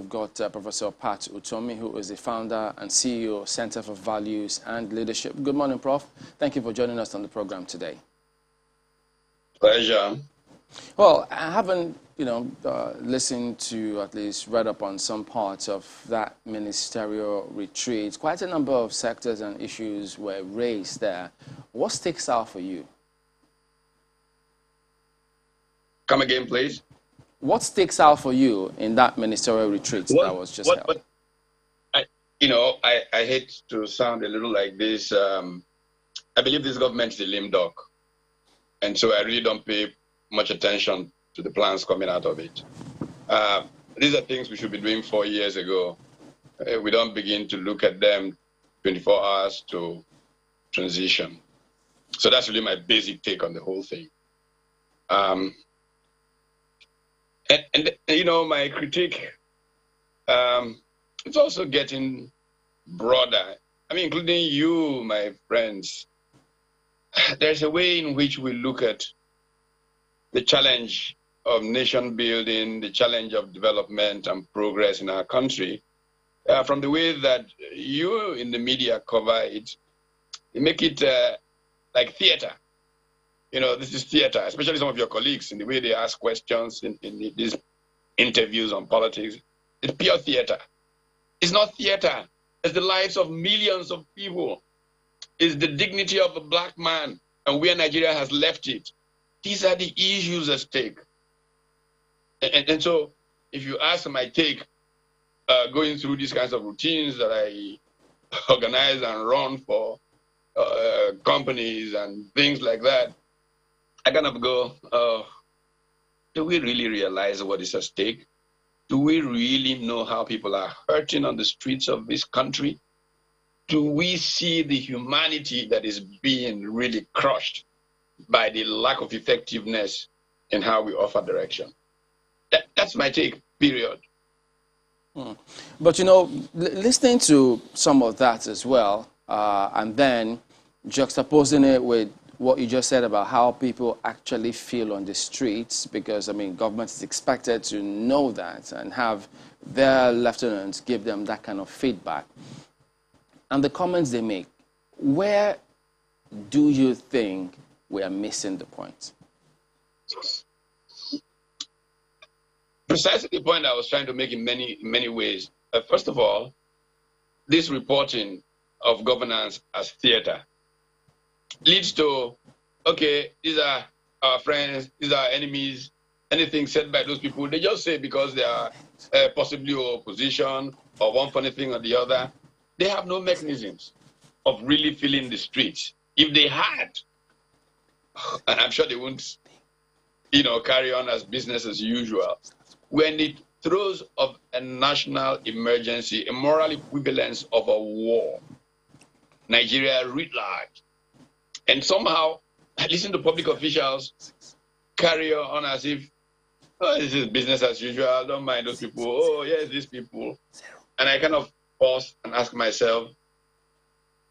we've got Professor Pat Utomi, who is the founder and CEO of Center for Values and Leadership. Good morning, Prof. Thank you for joining us on the program today. Pleasure. Well, I haven't, listened to, at least read up on some parts of that ministerial retreat. Quite a number of sectors and issues were raised there. What sticks out for you? Come again, please. What sticks out for you in that ministerial retreat that was just held? I hate to sound a little like this. I believe this government is a lame duck. And so I really don't pay much attention to the plans coming out of it. These are things we should be doing 4 years ago. We don't begin to look at them 24 hours to transition. So that's really my basic take on the whole thing. My critique, it's also getting broader. I mean, including you, my friends. There's a way in which we look at the challenge of nation building, the challenge of development and progress in our country, from the way that you in the media cover it. You make it like theater. This is theater, especially some of your colleagues in the way they ask questions in these interviews on politics. It's pure theater. It's not theater. It's the lives of millions of people. It's the dignity of a black man and where Nigeria has left it. These are the issues at stake. And so if you ask my take, going through these kinds of routines that I organize and run for companies and things like that, I kind of go, do we really realize what is at stake? Do we really know how people are hurting on the streets of this country? Do we see the humanity that is being really crushed by the lack of effectiveness in how we offer direction? That's my take, period. But, listening to some of that as well, and then juxtaposing it with what you just said about how people actually feel on the streets, because, government is expected to know that and have their lieutenants give them that kind of feedback. And the comments they make, where do you think we are missing the point? Precisely the point I was trying to make in many ways. First of all, this reporting of governance as theater leads to, okay, these are our friends, these are our enemies, anything said by those people, they just say because they are possibly opposition or one funny thing or the other. They have no mechanisms of really feeling the streets. If they had, and I'm sure they wouldn't, carry on as business as usual. When it throws of a national emergency, a moral equivalence of a war, Nigeria writ large, and somehow, I listen to public officials carry on as if, this is business as usual, don't mind those people, oh, yes, these people. And I kind of pause and ask myself,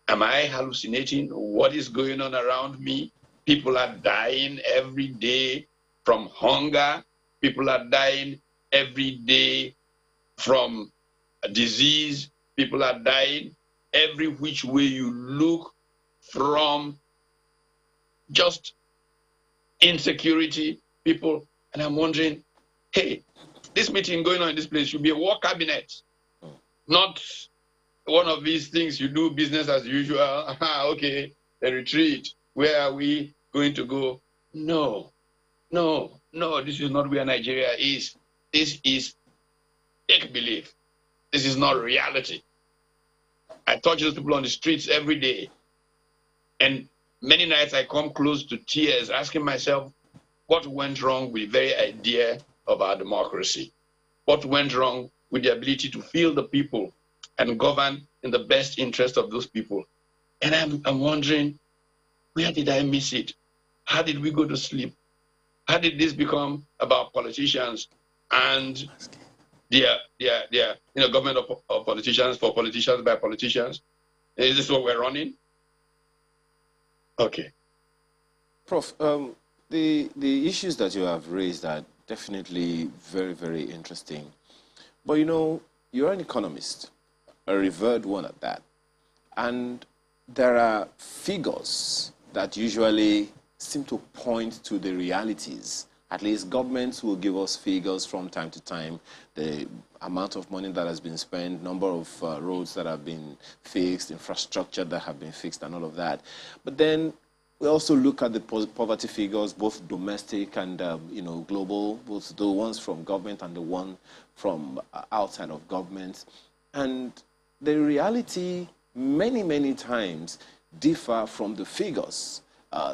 am I hallucinating? What is going on around me? People are dying every day from hunger. People are dying every day from a disease. People are dying every which way you look, from just insecurity, people. And I'm wondering, hey, this meeting going on in this place should be a war cabinet, not one of these things you do business as usual. Okay, a retreat. Where are we going to go? No, this is not where Nigeria is. This is make-believe. This is not reality. I touch those people on the streets every day. And many nights I come close to tears, asking myself, what went wrong with the very idea of our democracy? What went wrong with the ability to feel the people and govern in the best interest of those people? And I'm wondering, where did I miss it? How did we go to sleep? How did this become about politicians and their government of politicians for politicians by politicians? Is this what we're running? Okay. Prof, the issues that you have raised are definitely very, very interesting. But you know, you're an economist, a revered one at that. And there are figures that usually seem to point to the realities. At least governments will give us figures from time to time, the amount of money that has been spent, number of roads that have been fixed, infrastructure that have been fixed, and all of that. But then we also look at the poverty figures, both domestic and global, both the ones from government and the one from outside of government. And the reality many times differ from the figures.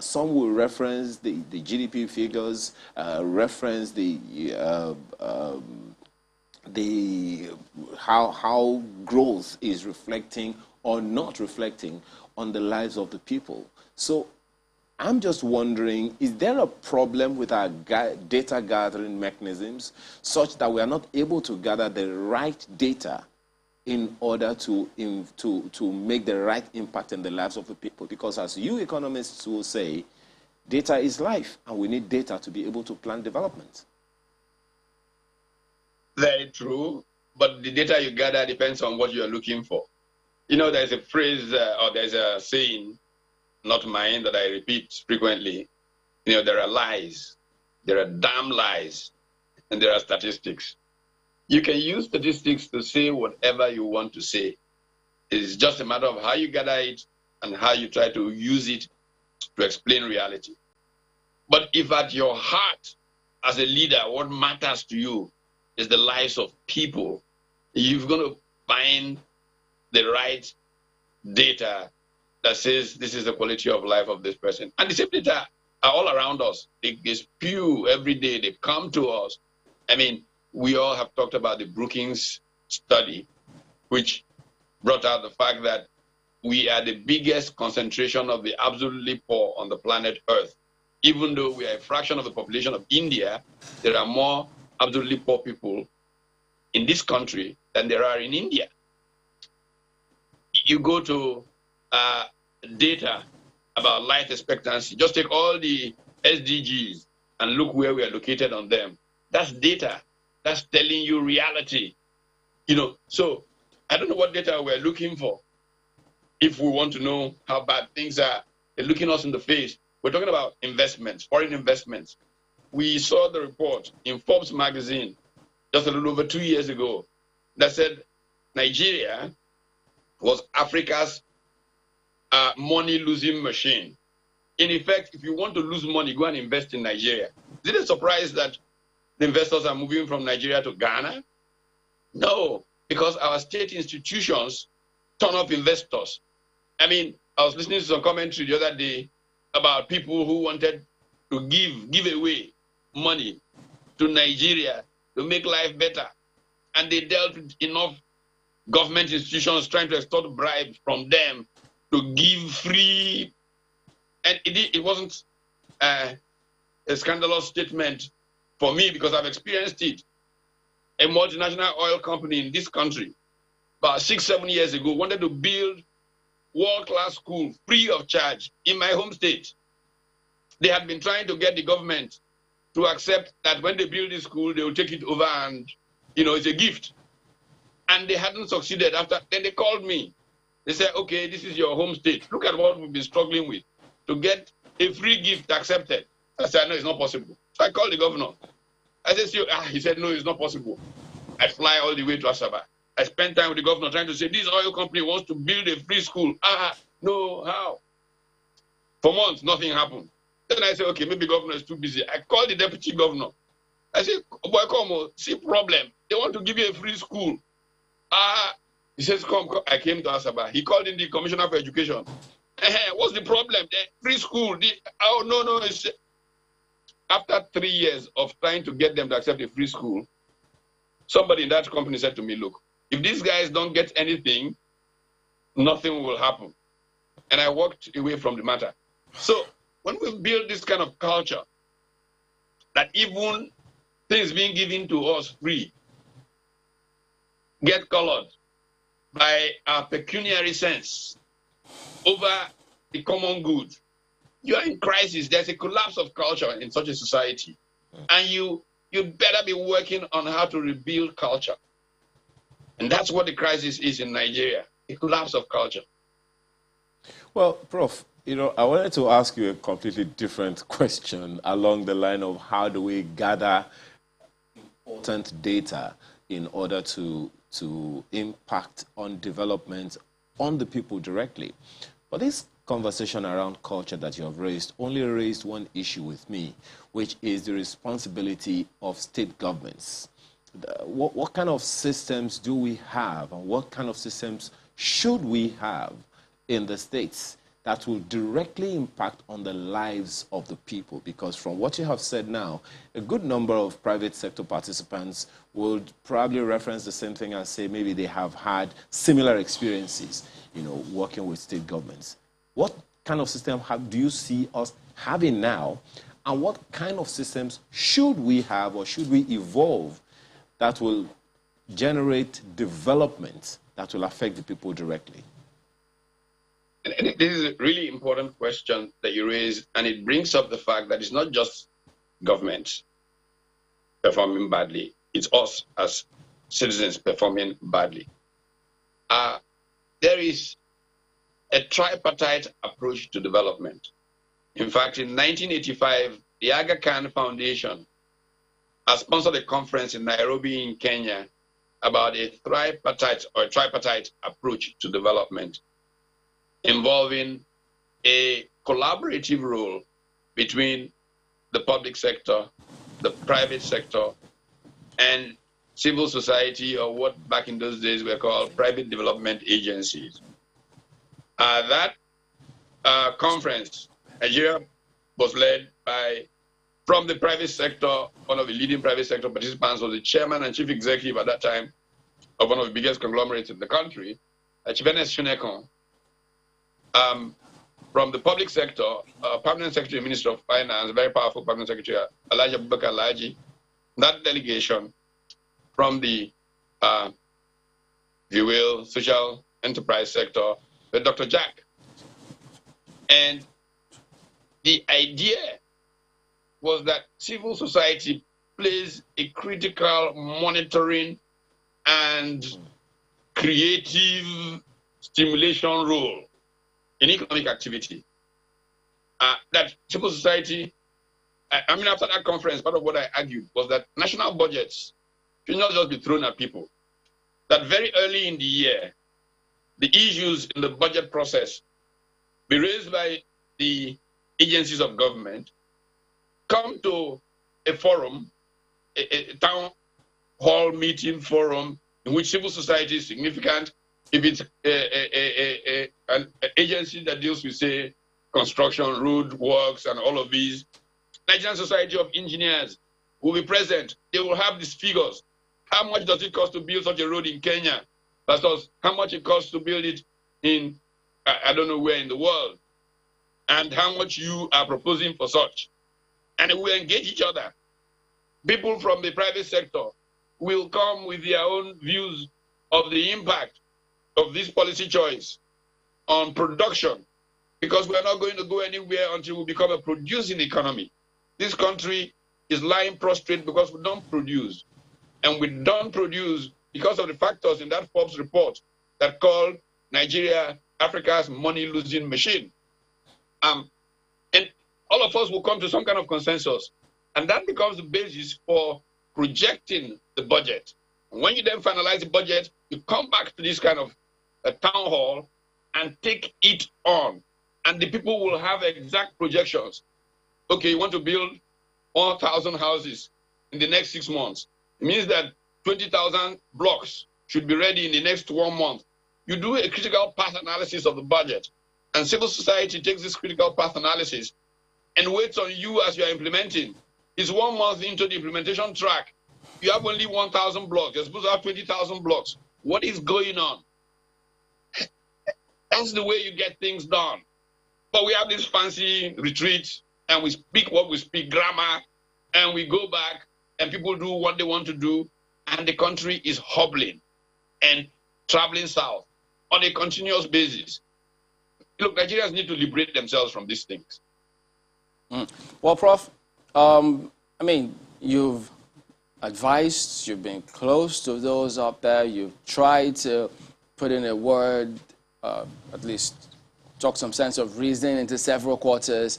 Some will reference the GDP figures, reference how growth is reflecting or not reflecting on the lives of the people. So I'm just wondering, is there a problem with our data gathering mechanisms such that we are not able to gather the right data in order to make the right impact in the lives of the people? Because as you economists will say, data is life, and we need data to be able to plan development. Very true, but the data you gather depends on what you're looking for. You know, there's a phrase or there's a saying, not mine, that I repeat frequently. You know, there are lies, there are damn lies, and there are statistics. You can use statistics to say whatever you want to say. It's just a matter of how you gather it and how you try to use it to explain reality. But if at your heart, as a leader, what matters to you is the lives of people, you're going to find the right data that says this is the quality of life of this person. And the same data are all around us. They spew every day. They come to us. I mean, we all have talked about the Brookings study, which brought out the fact that we are the biggest concentration of the absolutely poor on the planet Earth. Even though we are a fraction of the population of India, there are more absolutely poor people in this country than there are in India. You go to data about life expectancy, just take all the SDGs and look where we are located on them. That's data. That's telling you reality. You know, so I don't know what data we're looking for. If we want to know how bad things are, they're looking us in the face. We're talking about investments, foreign investments. We saw the report in Forbes magazine just a little over 2 years ago that said Nigeria was Africa's money-losing machine. In effect, if you want to lose money, go and invest in Nigeria. Is it a surprise that the investors are moving from Nigeria to Ghana? No, because our state institutions turn up investors. I mean, I was listening to some commentary the other day about people who wanted to give away money to Nigeria to make life better. And they dealt with enough government institutions trying to extort bribes from them to give free. And it wasn't a scandalous statement for me because I've experienced it. A multinational oil company in this country, about 6-7 years ago, wanted to build world-class school free of charge in my home state. They had been trying to get the government to accept that when they build this school, they will take it over and, you know, it's a gift. And they hadn't succeeded after. Then they called me. They said, okay, this is your home state. Look at what we've been struggling with to get a free gift accepted. I said, no, it's not possible. So I called the governor. I said, he said, no, it's not possible. I fly all the way to Asaba. I spent time with the governor trying to say, this oil company wants to build a free school. No, how? For months, nothing happened. Then I said, okay, maybe the governor is too busy. I called the deputy governor. I said, boy, come on, see problem. They want to give you a free school. He says, come. I came to Asaba. He called in the commissioner for education. What's the problem? The free school. No. It's... After 3 years of trying to get them to accept a free school, somebody in that company said to me, look, if these guys don't get anything, nothing will happen. And I walked away from the matter. So when we build this kind of culture, that even things being given to us free get colored by our pecuniary sense over the common good, you are in crisis. There's a collapse of culture in such a society. And you better be working on how to rebuild culture. And that's what the crisis is in Nigeria, a collapse of culture. Well, Prof, I wanted to ask you a completely different question along the line of how do we gather important data in order to impact on development on the people directly. But this conversation around culture that you have raised only raised one issue with me, which is the responsibility of state governments. What kind of systems do we have, and what kind of systems should we have in the states that will directly impact on the lives of the people? Because from what you have said now, a good number of private sector participants would probably reference the same thing and say maybe they have had similar experiences, working with state governments. What kind of system do you see us having now, and what kind of systems should we have or should we evolve that will generate development that will affect the people directly? And this is a really important question that you raise, and it brings up the fact that it's not just government performing badly, it's us as citizens performing badly. There is a tripartite approach to development. In fact, in 1985, the Aga Khan Foundation has sponsored a conference in Nairobi in Kenya about a tripartite approach to development, involving a collaborative role between the public sector, the private sector, and civil society, or what back in those days were called private development agencies. That conference, Nigeria was led by, from the private sector, one of the leading private sector participants was the chairman and chief executive at that time of one of the biggest conglomerates in the country, Chief Ernest Shunekon. From the public sector, Permanent Secretary, Minister of Finance, very powerful Permanent Secretary, Elijah Abubakar Laji, that delegation from the, if you will, social enterprise sector, with Dr. Jack. And the idea was that civil society plays a critical monitoring and creative stimulation role in economic activity. That civil society, after that conference, part of what I argued was that national budgets should not just be thrown at people. That very early in the year, the issues in the budget process be raised by the agencies of government, come to a forum, a town hall meeting forum, in which civil society is significant. If it's an agency that deals with, say, construction, road works, and all of these, Nigerian Society of Engineers will be present. They will have these figures. How much does it cost to build such a road in Kenya versus how much it costs to build it in, I don't know where in the world, and how much you are proposing for such. And we engage each other. People from the private sector will come with their own views of the impact of this policy choice on production, because we are not going to go anywhere until we become a producing economy. This country is lying prostrate because we don't produce. And we don't produce because of the factors in that Forbes report that called Nigeria Africa's money-losing machine. And all of us will come to some kind of consensus. And that becomes the basis for projecting the budget. And when you then finalize the budget, you come back to this kind of a town hall and take it on. And the people will have exact projections. Okay, you want to build 1,000 houses in the next 6 months. It means that 20,000 blocks should be ready in the next 1 month. You do a critical path analysis of the budget, and civil society takes this critical path analysis and waits on you as you are implementing. It's 1 month into the implementation track. You have only 1,000 blocks. You're supposed to have 20,000 blocks. What is going on? That's the way you get things done. But we have this fancy retreat, and we speak what we speak, grammar, and we go back, and people do what they want to do, and the country is hobbling and traveling south on a continuous basis. Look, Nigerians need to liberate themselves from these things. Well, Prof, I mean, you've advised, you've been close to those up there, you've tried to put in a word, at least talk some sense of reasoning into several quarters.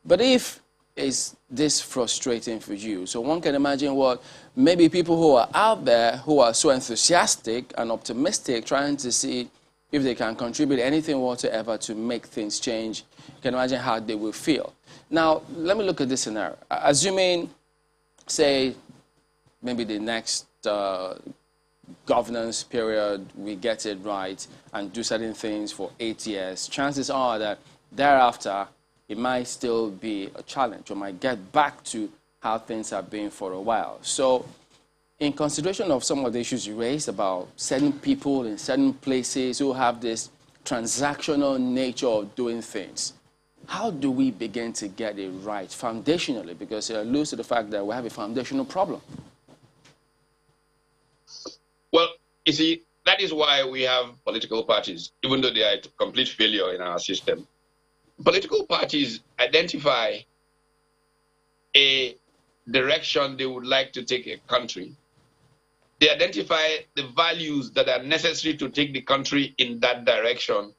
But if it's this frustrating for you, so one can imagine what maybe people who are out there who are so enthusiastic and optimistic, trying to see if they can contribute anything whatsoever to make things change, you can imagine how they will feel. Now, let me look at this scenario. Assuming, say, maybe the next governance period, we get it right and do certain things for 8 years, chances are that thereafter, it might still be a challenge or might get back to how things have been for a while. So in consideration of some of the issues you raised about certain people in certain places who have this transactional nature of doing things, how do we begin to get it right foundationally? Because it alludes to the fact that we have a foundational problem. Well, you see, that is why we have political parties, even though they are a complete failure in our system. Political parties identify a direction they would like to take a country. They identify the values that are necessary to take the country in that direction.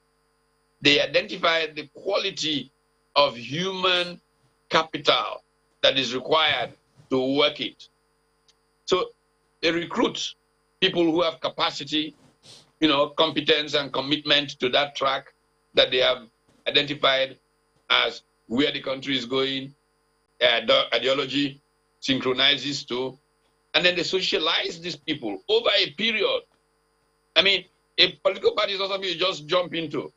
They identify the quality of human capital that is required to work it. So they recruit people who have capacity, competence and commitment to that track that they have identified as where the country is going, the ideology synchronizes to, and then they socialize these people over a period. I mean, a political party is not something you just jump into.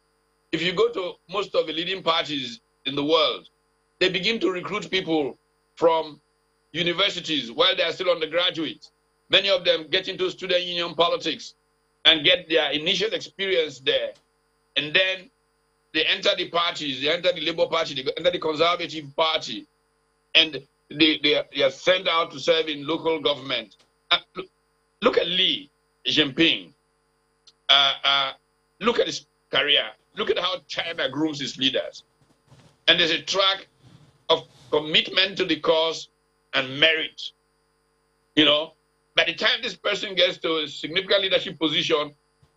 If you go to most of the leading parties in the world, they begin to recruit people from universities while they are still undergraduate. Many of them get into student union politics and get their initial experience there. And then they enter the parties, they enter the Labour Party, they enter the Conservative Party, and they are sent out to serve in local government. Look at Xi Jinping. Look at his career. Look at how China grooms its leaders. And there's a track of commitment to the cause and merit. By the time this person gets to a significant leadership position,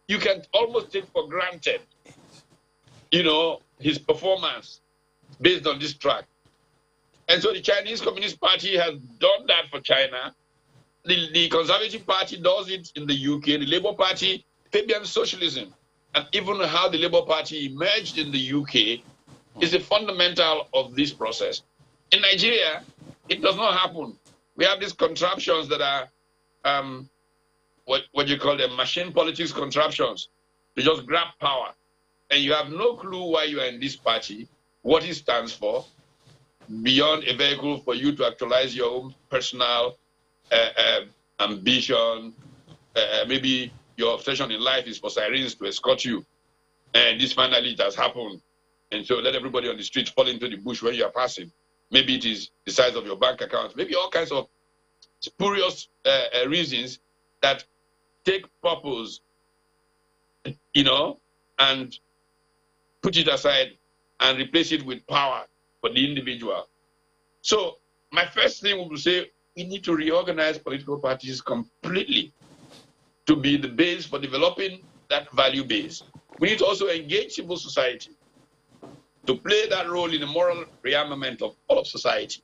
you can almost take for granted, his performance based on this track. And so the Chinese Communist Party has done that for China. The Conservative Party does it in the UK. The Labour Party, Fabian socialism, and even how the Labour Party emerged in the UK is a fundamental of this process. In Nigeria, it does not happen. We have these contraptions that are what you call them, machine politics contraptions to just grab power. And you have no clue why you are in this party, what it stands for, beyond a vehicle for you to actualize your own personal ambition. Maybe your obsession in life is for sirens to escort you. And this finally it has happened. And so let everybody on the street fall into the bush when you are passing. Maybe it is the size of your bank account. Maybe all kinds of spurious reasons that take purpose, and put it aside and replace it with power for the individual. So my first thing would say, we need to reorganize political parties completely to be the base for developing that value base. We need to also engage civil society to play that role in the moral rearmament of all of society.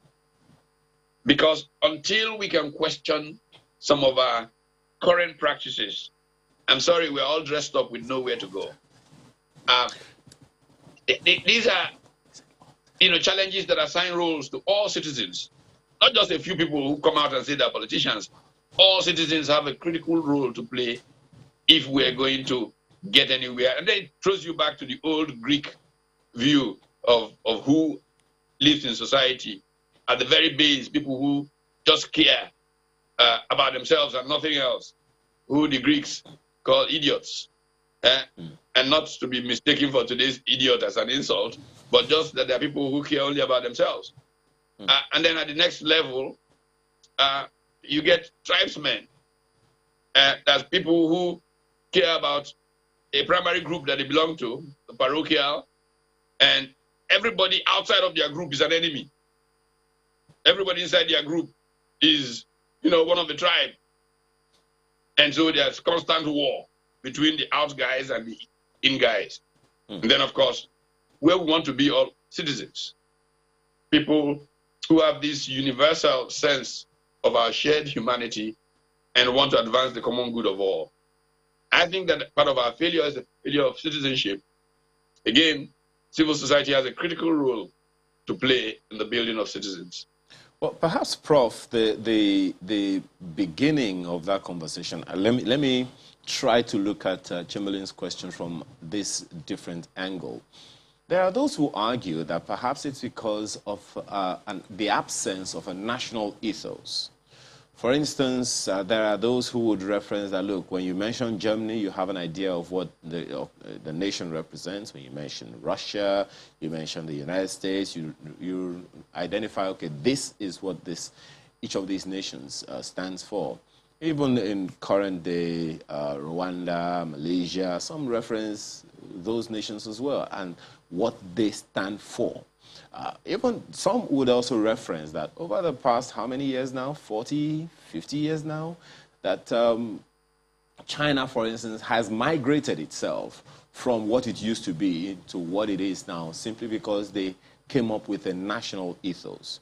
Because until we can question some of our current practices, I'm sorry, we're all dressed up with nowhere to go. These are, challenges that assign roles to all citizens, not just a few people who come out and say they're politicians. All citizens have a critical role to play if we're going to get anywhere. And then it throws you back to the old Greek view of who lives in society. At the very base, people who just care about themselves and nothing else, who the Greeks call idiots. And not to be mistaken for today's idiot as an insult, but just that there are people who care only about themselves. And then at the next level, you get tribesmen. That's people who care about a primary group that they belong to, the parochial, and everybody outside of their group is an enemy. Everybody inside their group is, one of the tribe. And so there's constant war between the out guys and the in guys. And then, of course, where we want to be all citizens, people who have this universal sense of our shared humanity and want to advance the common good of all. I think that part of our failure is the failure of citizenship. Again, civil society has a critical role to play in the building of citizens. Well, perhaps, Prof, the beginning of that conversation, let me try to look at Chamberlain's question from this different angle. There are those who argue that perhaps it's because of the absence of a national ethos. For instance, there are those who would reference that, look, when you mention Germany, you have an idea of what the nation represents. When you mention Russia, you mention the United States, you identify, okay, this is what each of these nations stands for. Even in current day, Rwanda, Malaysia, some reference those nations as well and what they stand for. Even some would also reference that over the past, how many years now, 40, 50 years now, that China, for instance, has migrated itself from what it used to be to what it is now, simply because they came up with a national ethos.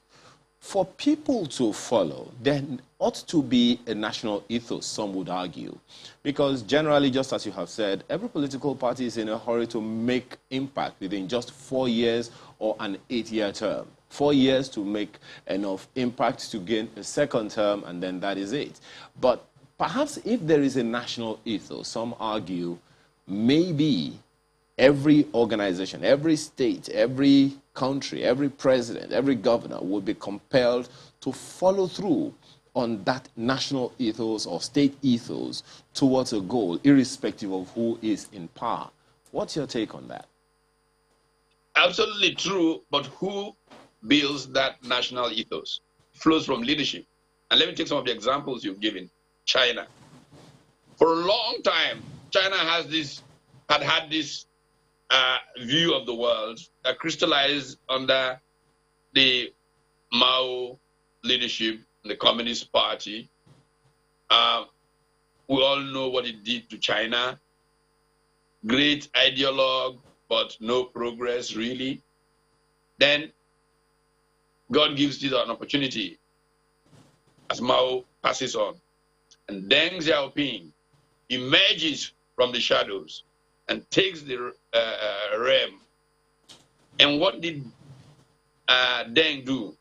For people to follow, there ought to be a national ethos, some would argue. Because generally, just as you have said, every political party is in a hurry to make impact within just 4 years or an 8-year term. 4 years to make enough impact to gain a second term, and then that is it. But perhaps if there is a national ethos, some argue maybe every organization, every state, every country, every president, every governor would be compelled to follow through on that national ethos or state ethos towards a goal, irrespective of who is in power. What's your take on that? Absolutely true, but who builds that national ethos? It flows from leadership. And let me take some of the examples you've given. China. For a long time, China had this view of the world that crystallized under the Mao leadership, the Communist Party. We all know what it did to China. Great ideologue, but no progress really. Then God gives it an opportunity as Mao passes on. And Deng Xiaoping emerges from the shadows and takes the realm. And what did Deng do?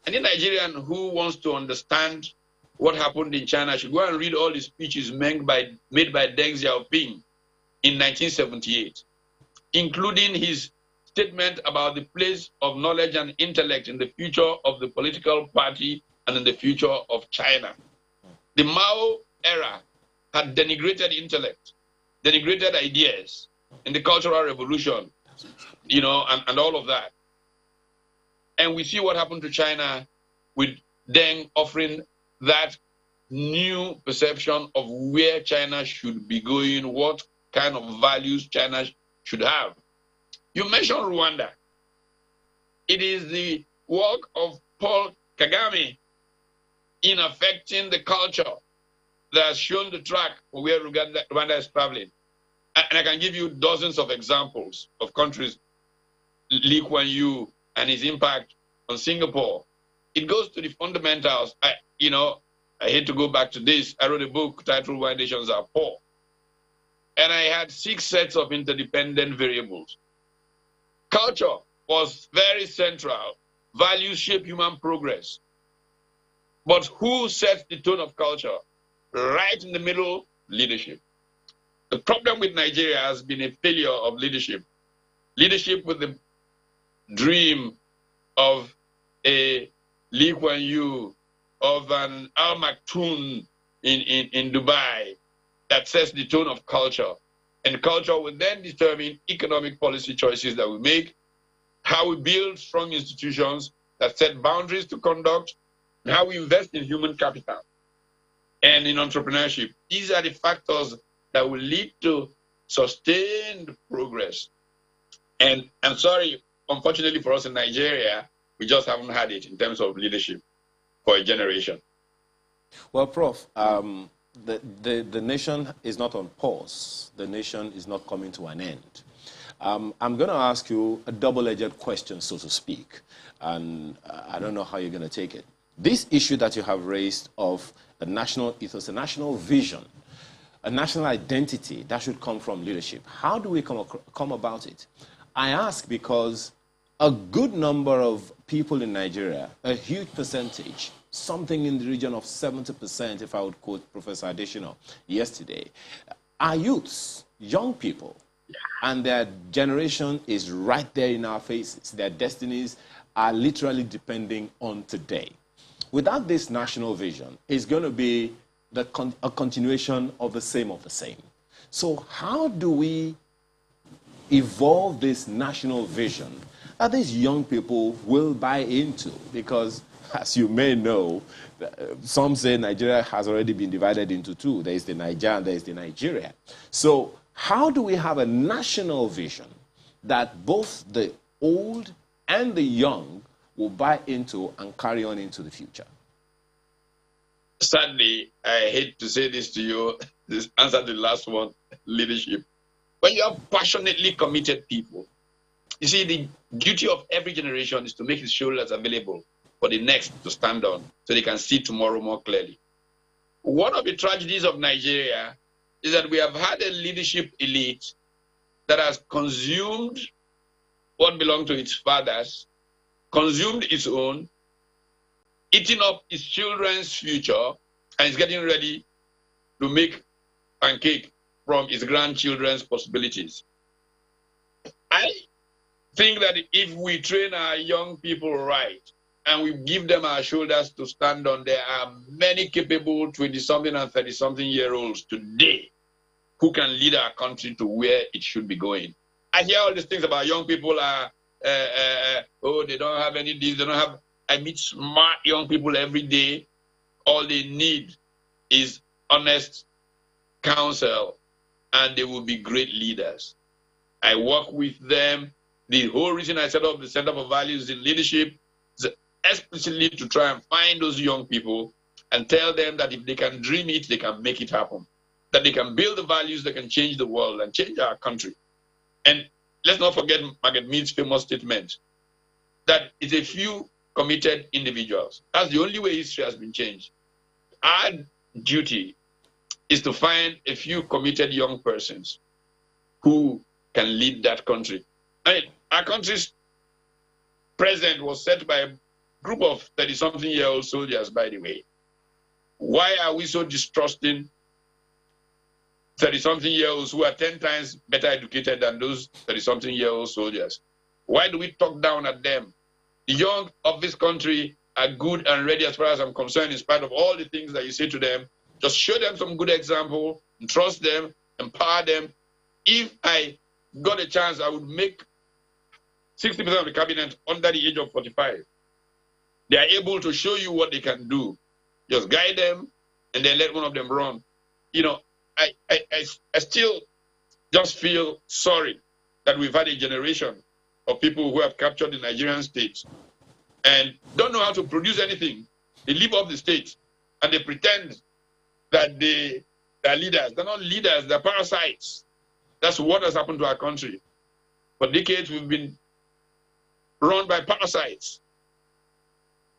Any Nigerian who wants to understand what happened in China should go and read all the speeches made by Deng Xiaoping in 1978, including his statement about the place of knowledge and intellect in the future of the political party and in the future of China. The Mao era had denigrated intellect, denigrated ideas in the Cultural Revolution, and all of that. And we see what happened to China with Deng offering that new perception of where China should be going, what kind of values China should have. You mentioned Rwanda. It is the work of Paul Kagame in affecting the culture that has shown the track for where Rwanda is traveling. And I can give you dozens of examples of countries, Lee Kuan Yew and his impact on Singapore. It goes to the fundamentals. I hate to go back to this. I wrote a book titled Why Nations Are Poor. And I had 6 sets of interdependent variables. Culture was very central. Values shape human progress. But who sets the tone of culture? Right in the middle, leadership. The problem with Nigeria has been a failure of leadership. Leadership with the dream of a Lee Kuan Yew, of an Al Maktoum in Dubai, that sets the tone of culture. And culture will then determine economic policy choices that we make, how we build strong institutions that set boundaries to conduct, and how we invest in human capital and in entrepreneurship. These are the factors that will lead to sustained progress. And I'm sorry, unfortunately for us in Nigeria, we just haven't had it in terms of leadership for a generation. Well, Prof, the nation is not on pause. The nation is not coming to an end. I'm going to ask you a double-edged question, so to speak, and I don't know how you're going to take it. This issue that you have raised of a national ethos, a national vision, a national identity that should come from leadership, how do we come about it? I ask because a good number of people in Nigeria, a huge percentage, something in the region of 70%, if I would quote Professor Adesina yesterday, are youths, young people. And their generation is right there in our faces. Their destinies are literally depending on today. Without this national vision, it's going to be a continuation of the same of the same. So how do we evolve this national vision that these young people will buy into? Because, as you may know, some say Nigeria has already been divided into two. There is the Niger and there is the Nigeria. So how do we have a national vision that both the old and the young will buy into and carry on into the future? Sadly, I hate to say this to you, this answer to the last one, leadership. When you have passionately committed people, you see, the duty of every generation is to make its shoulders available for the next to stand on so they can see tomorrow more clearly. One of the tragedies of Nigeria is that we have had a leadership elite that has consumed what belonged to its fathers, consumed its own, eating up its children's future, and is getting ready to make pancake from its grandchildren's possibilities. I think that if we train our young people right and we give them our shoulders to stand on, there are many capable 20-something and 30-something-year-olds today who can lead our country to where it should be going. I hear all these things about young people oh, they don't have any deals, they don't have. I meet smart young people every day. All they need is honest counsel, and they will be great leaders. I work with them. The whole reason I set up the Center for Values in Leadership is explicitly to try and find those young people and tell them that if they can dream it, they can make it happen. That they can build the values that can change the world and change our country. And let's not forget Margaret Mead's famous statement that it's a few committed individuals. That's the only way history has been changed. Our duty is to find a few committed young persons who can lead that country. I mean, our country's president was set by a group of 30-something-year-old soldiers, by the way. Why are we so distrusting 30-something-year-olds who are 10 times better educated than those 30-something-year-old soldiers? Why do we talk down at them? The young of this country are good and ready as far as I'm concerned, in spite of all the things that you say to them. Just show them some good example, and trust them, empower them. If I got a chance, I would make 60% of the cabinet under the age of 45. They are able to show you what they can do. Just guide them and then let one of them run. You know, I still just feel sorry that we've had a generation of people who have captured the Nigerian state and don't know how to produce anything. They live off the state and they pretend that they are leaders. They're not leaders, they're parasites. That's what has happened to our country. For decades, we've been run by parasites.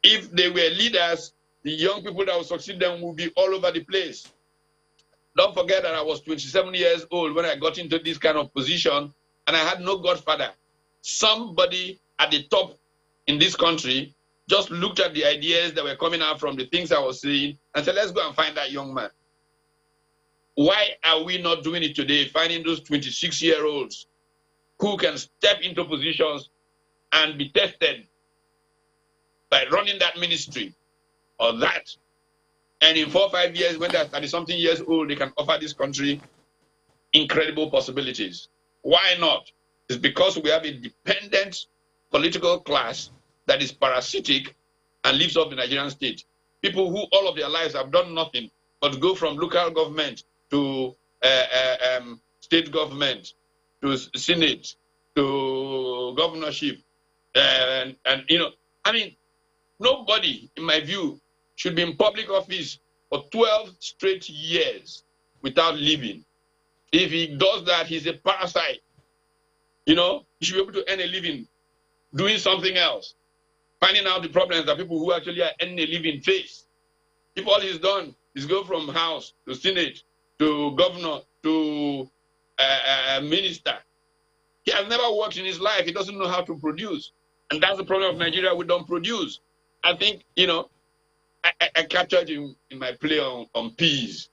If they were leaders, the young people that will succeed them will be all over the place. Don't forget that I was 27 years old when I got into this kind of position and I had no godfather. Somebody at the top in this country just looked at the ideas that were coming out from the things I was saying and said, let's go and find that young man. Why are we not doing it today, finding those 26-year-olds who can step into positions and be tested by running that ministry or that? And in 4 or 5 years, when they're 30-something years old, they can offer this country incredible possibilities. Why not? It's because we have a dependent political class that is parasitic and lives off the Nigerian state. People who all of their lives have done nothing but go from local government to state government, to Senate, to governorship. And you know, I mean, nobody, in my view, should be in public office for 12 straight years without living. If he does that, he's a parasite. You know, he should be able to earn a living doing something else, finding out the problems that people who actually are earning a living face. If all he's done is go from House to Senate to governor to minister, he has never worked in his life. He doesn't know how to produce. And that's the problem of Nigeria. We don't produce. I think, you know, I captured in my play on peas.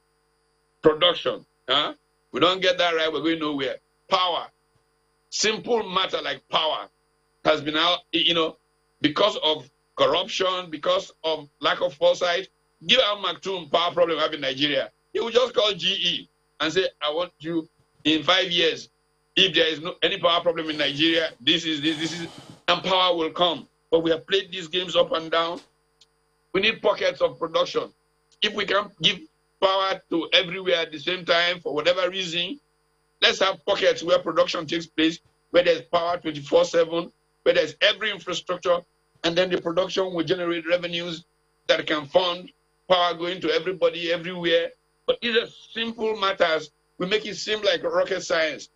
Production. Huh? We don't get that right, we're going nowhere. Power. Simple matter like power has been out, you know, because of corruption, because of lack of foresight. Give Al Maktoum power problem we have in Nigeria. He will just call GE and say, I want you in 5 years. If there is no any power problem in Nigeria, this is, and power will come. But we have played these games up and down. We need pockets of production. If we can give power to everywhere at the same time, for whatever reason, let's have pockets where production takes place, where there's power 24/7, where there's every infrastructure, and then the production will generate revenues that can fund power going to everybody, everywhere. But these are simple matters. We make it seem like rocket science,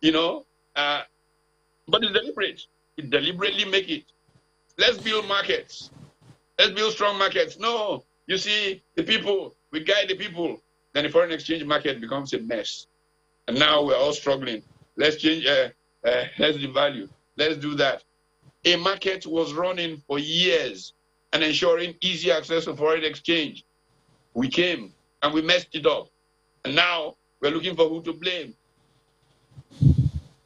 you know, but it's deliberate. We deliberately make it. Let's build markets. Let's build strong markets. No, you see, the people, we guide the people. Then the foreign exchange market becomes a mess. And now we're all struggling. Let's change, let's devalue. Let's do that. A market was running for years and ensuring easy access to foreign exchange. We came and we messed it up. And now we're looking for who to blame.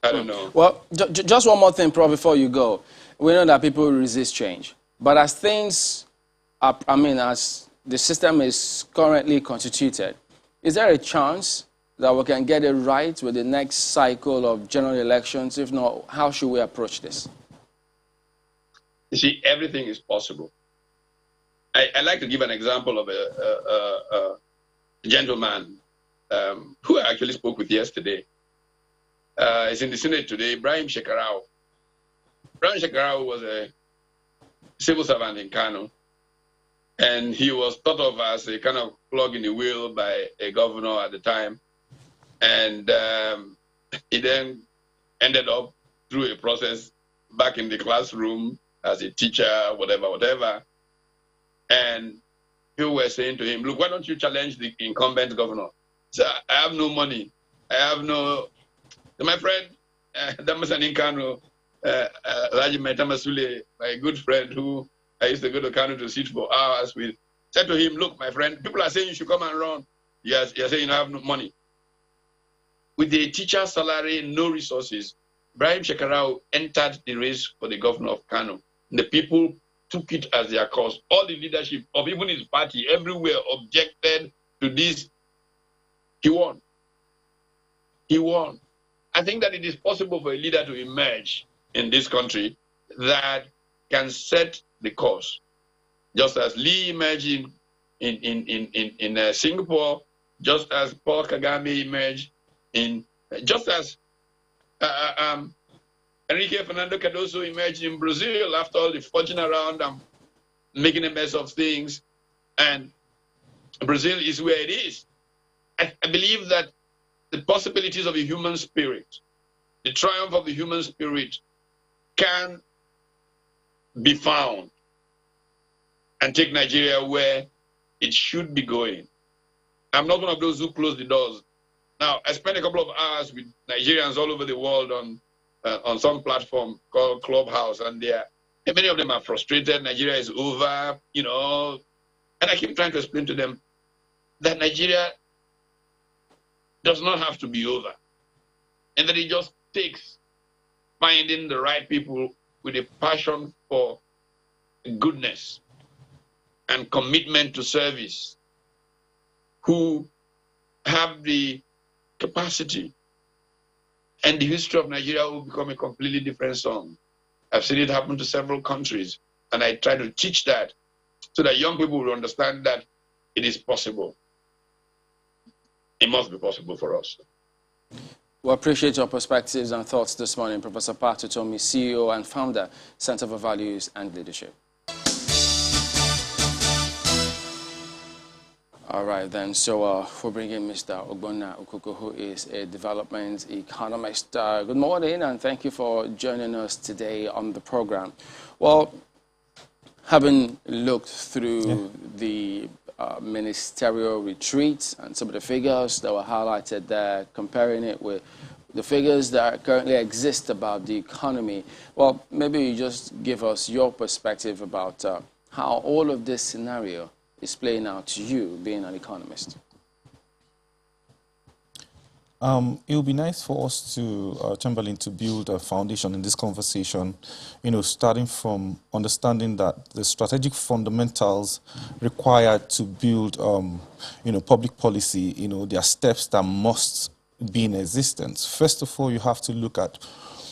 I don't know. Well, just one more thing, Prof, before you go. We know that people resist change. But as things are, I mean, as the system is currently constituted, is there a chance that we can get it right with the next cycle of general elections? If not, how should we approach this? You see, everything is possible. I like to give an example of a gentleman who I actually spoke with yesterday. He's in the Senate today, Ibrahim Shekarau. Ibrahim Shekarau was a civil servant in Kano, and he was thought of as a kind of plug in the wheel by a governor at the time. And he then ended up through a process back in the classroom as a teacher, whatever. And people were saying to him, look, why don't you challenge the incumbent governor? He said, I have no money. I have no... So my friend, Damasan in Kano, Raji Metamasule, my good friend who I used to go to Kano to sit for hours with, said to him, look, my friend, people are saying you should come and run. You're saying you don't have no money. With the teacher's salary, no resources, Ibrahim Shekarau entered the race for the governor of Kano. The people took it as their cause. All the leadership of even his party everywhere objected to this. He won. He won. I think that it is possible for a leader to emerge in this country that can set the course. Just as Lee emerged in Singapore, just as Paul Kagame emerged just as Enrique Fernando Cardoso emerged in Brazil after all the forging around and making a mess of things. And Brazil is where it is. I believe that the possibilities of the human spirit, the triumph of the human spirit can be found and take Nigeria where it should be going. I'm not one of those who close the doors. Now, I spent a couple of hours with Nigerians all over the world on some platform called Clubhouse, and many of them are frustrated. Nigeria is over, you know. And I keep trying to explain to them that Nigeria does not have to be over, and that it just takes finding the right people with a passion for goodness and commitment to service, who have the capacity, and the history of Nigeria will become a completely different song. I've seen it happen to several countries, and I try to teach that so that young people will understand that it is possible. It must be possible for us. We appreciate your perspectives and thoughts this morning, Professor Patu Tomi, CEO and founder, Center for Values and Leadership. All right, then. So we're bringing Mr. Ogbonna Okuko, who is a development economist. Good morning, and thank you for joining us today on the program. Well, having looked through the ministerial retreat and some of the figures that were highlighted there, comparing it with the figures that currently exist about the economy, well, maybe you just give us your perspective about how all of this scenario is playing out to you, being an economist. It would be nice for us to, Chamberlain, to build a foundation in this conversation, starting from understanding that the strategic fundamentals required to build, public policy, there are steps that must be in existence. First of all, you have to look at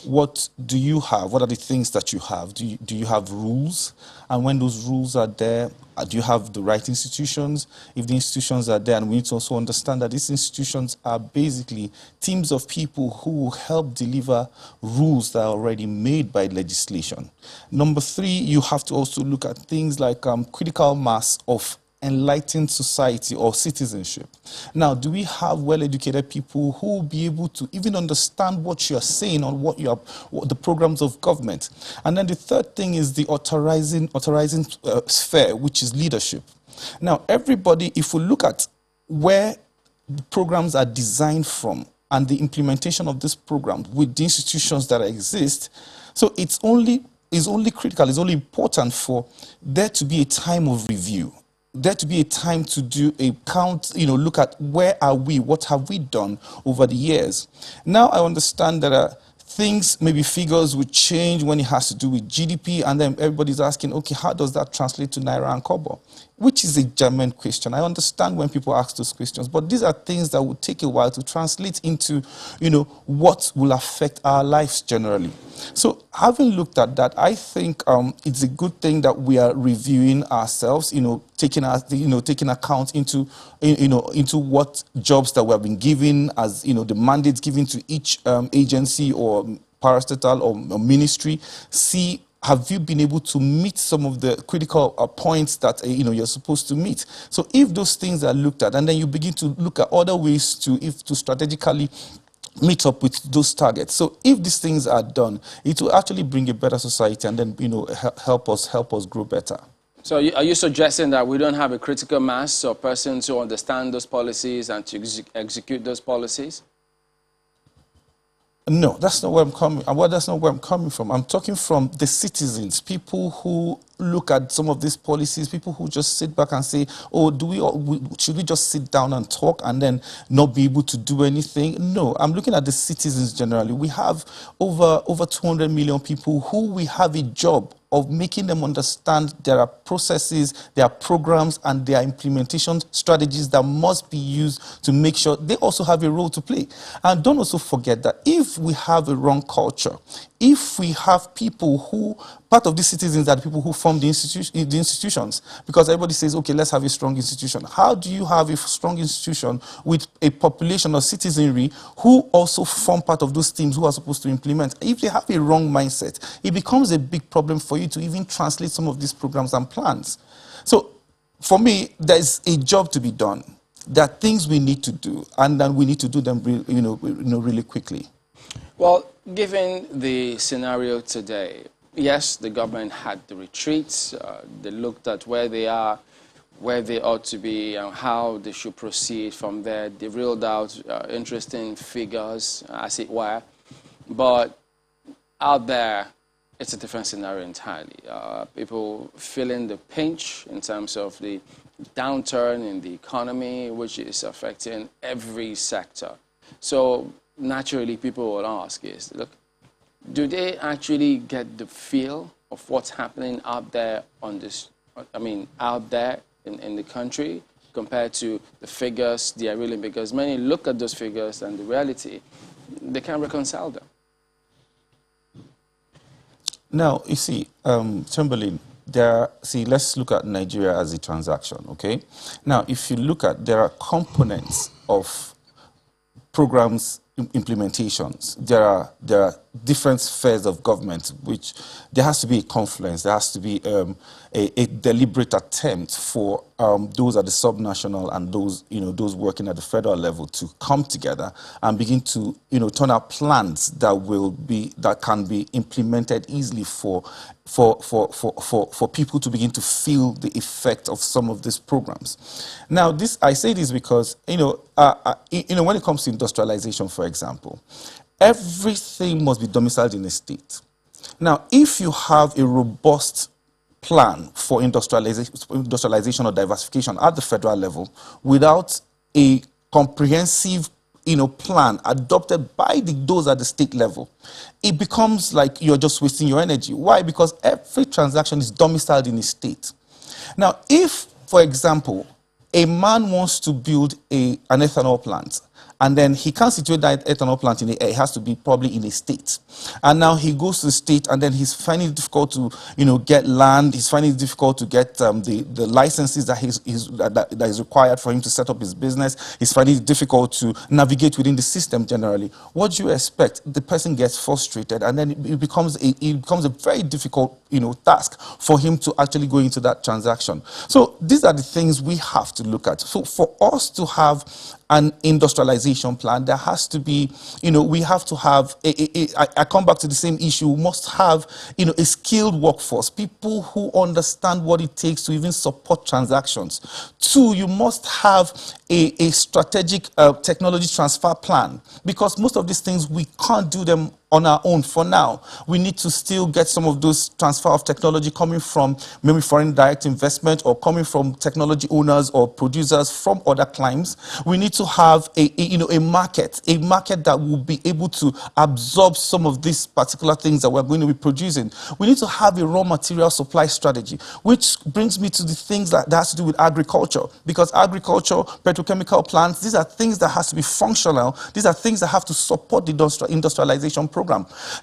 what do you have? What are the things that you have? Do you have rules? And when those rules are there, do you have the right institutions? If the institutions are there, and we need to also understand that these institutions are basically teams of people who will help deliver rules that are already made by legislation. Number three, you have to also look at things like critical mass of enlightened society or citizenship. Now, do we have well-educated people who will be able to even understand what you're saying on what the programs of government? And then the third thing is the authorizing sphere, which is leadership. Now, everybody, if we look at where the programs are designed from and the implementation of this program with the institutions that exist, so it's only critical, it's only important for there to be a time of review. There to be a time to do a count, look at where are we, what have we done over the years. Now I understand that things, maybe figures would change when it has to do with GDP, and then everybody's asking, okay, how does that translate to Naira and Kobo? Which is a German question. I understand when people ask those questions, but these are things that would take a while to translate into, what will affect our lives generally. So having looked at that, I think it's a good thing that we are reviewing ourselves, taking account into what jobs that we have been given as, the mandates given to each agency or parastatal or ministry. See, have you been able to meet some of the critical points that you're supposed to meet? So if those things are looked at, and then you begin to look at other ways to strategically meet up with those targets. So if these things are done, it will actually bring a better society, and then help us grow better. So are you suggesting that we don't have a critical mass of persons who understand those policies and to execute those policies? No, that's not where I'm coming. Well, that's not where I'm coming from. I'm talking from the citizens, people who look at some of these policies, people who just sit back and say, "Oh, should we just sit down and talk and then not be able to do anything?" No, I'm looking at the citizens generally. We have over 200 million people who we have a job of making them understand there are processes, there are programs, and there are implementation strategies that must be used to make sure they also have a role to play. And don't also forget that if we have a wrong culture, if we have people who, part of the citizens are the people who form the institutions, because everybody says, okay, let's have a strong institution. How do you have a strong institution with a population of citizenry who also form part of those teams who are supposed to implement? If they have a wrong mindset, it becomes a big problem for you to even translate some of these programs and plans. So for me, there's a job to be done. There are things we need to do, and then we need to do them really quickly. Well, given the scenario today, yes, the government had the retreats. They looked at where they are, where they ought to be, and how they should proceed from there. They reeled out interesting figures, as it were. But out there, it's a different scenario entirely. People feeling the pinch in terms of the downturn in the economy, which is affecting every sector. So naturally, people will ask is, look, do they actually get the feel of what's happening out there out there in the country compared to the figures they are reeling? Because many look at those figures and the reality, they can't reconcile them. Now, you see, Chamberlain, let's look at Nigeria as a transaction, okay? Now, if you look at, there are components of programs implementations. There are different spheres of government, which there has to be a confluence, there has to be a deliberate attempt for those at the subnational and those, those working at the federal level to come together and begin to, turn out plans that can be implemented easily for people to begin to feel the effect of some of these programs. Now, I say this because, when it comes to industrialization, for example, everything must be domiciled in a state. Now, if you have a robust plan for industrialization or diversification at the federal level without a comprehensive plan adopted by those at the state level, it becomes like you're just wasting your energy. Why? Because every transaction is domiciled in a state. Now, if, for example, a man wants to build an ethanol plant, and then he can't situate that ethanol plant in the air, it has to be probably in a state. And now he goes to the state, and then he's finding it difficult to, get land. He's finding it difficult to get the licenses that is required for him to set up his business. He's finding it difficult to navigate within the system generally. What do you expect? The person gets frustrated, and then it becomes a very difficult, task for him to actually go into that transaction. So these are the things we have to look at. So for us to have an industrialization plan, there has to be, we have to have, I come back to the same issue, we must have, a skilled workforce, people who understand what it takes to even support transactions. Two, you must have a strategic technology transfer plan, because most of these things, we can't do them on our own for now. We need to still get some of those transfer of technology coming from maybe foreign direct investment or coming from technology owners or producers from other climes. We need to have a market that will be able to absorb some of these particular things that we're going to be producing. We need to have a raw material supply strategy, which brings me to the things that has to do with agriculture, because agriculture, petrochemical plants, these are things that has to be functional. These are things that have to support the industrialization program.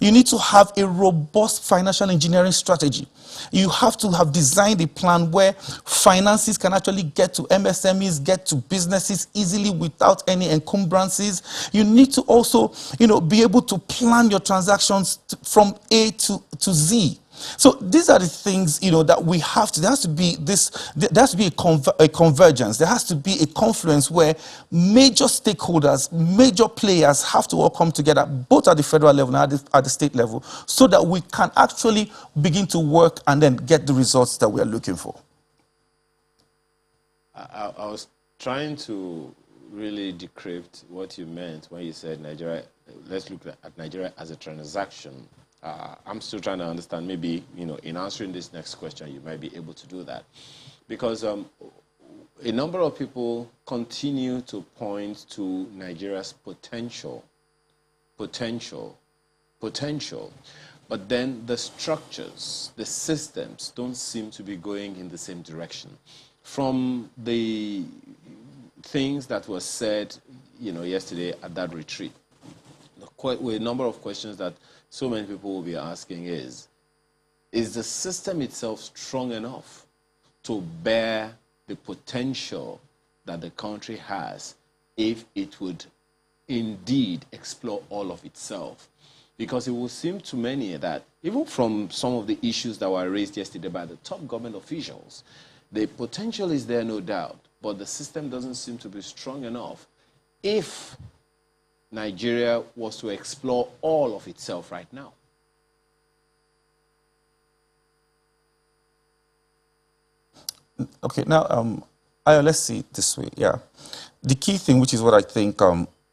You need to have a robust financial engineering strategy. You have to have designed a plan where finances can actually get to MSMEs, get to businesses easily without any encumbrances. You need to also, be able to plan your transactions from A to Z. So these are the things, that we have to, there has to be a convergence. There has to be a confluence where major stakeholders, major players have to all come together, both at the federal level and at the state level, so that we can actually begin to work and then get the results that we are looking for. I was trying to really decrypt what you meant when you said Nigeria, let's look at Nigeria as a transaction. I'm still trying to understand, maybe, in answering this next question, you might be able to do that. Because a number of people continue to point to Nigeria's potential, but then the structures, the systems don't seem to be going in the same direction. From the things that were said, yesterday at that retreat, a number of questions that so many people will be asking is the system itself strong enough to bear the potential that the country has if it would indeed explore all of itself? Because it will seem to many that, even from some of the issues that were raised yesterday by the top government officials, the potential is there, no doubt, but the system doesn't seem to be strong enough if Nigeria was to explore all of itself right now. Okay, now, let's see it this way, yeah. The key thing, which is what I think,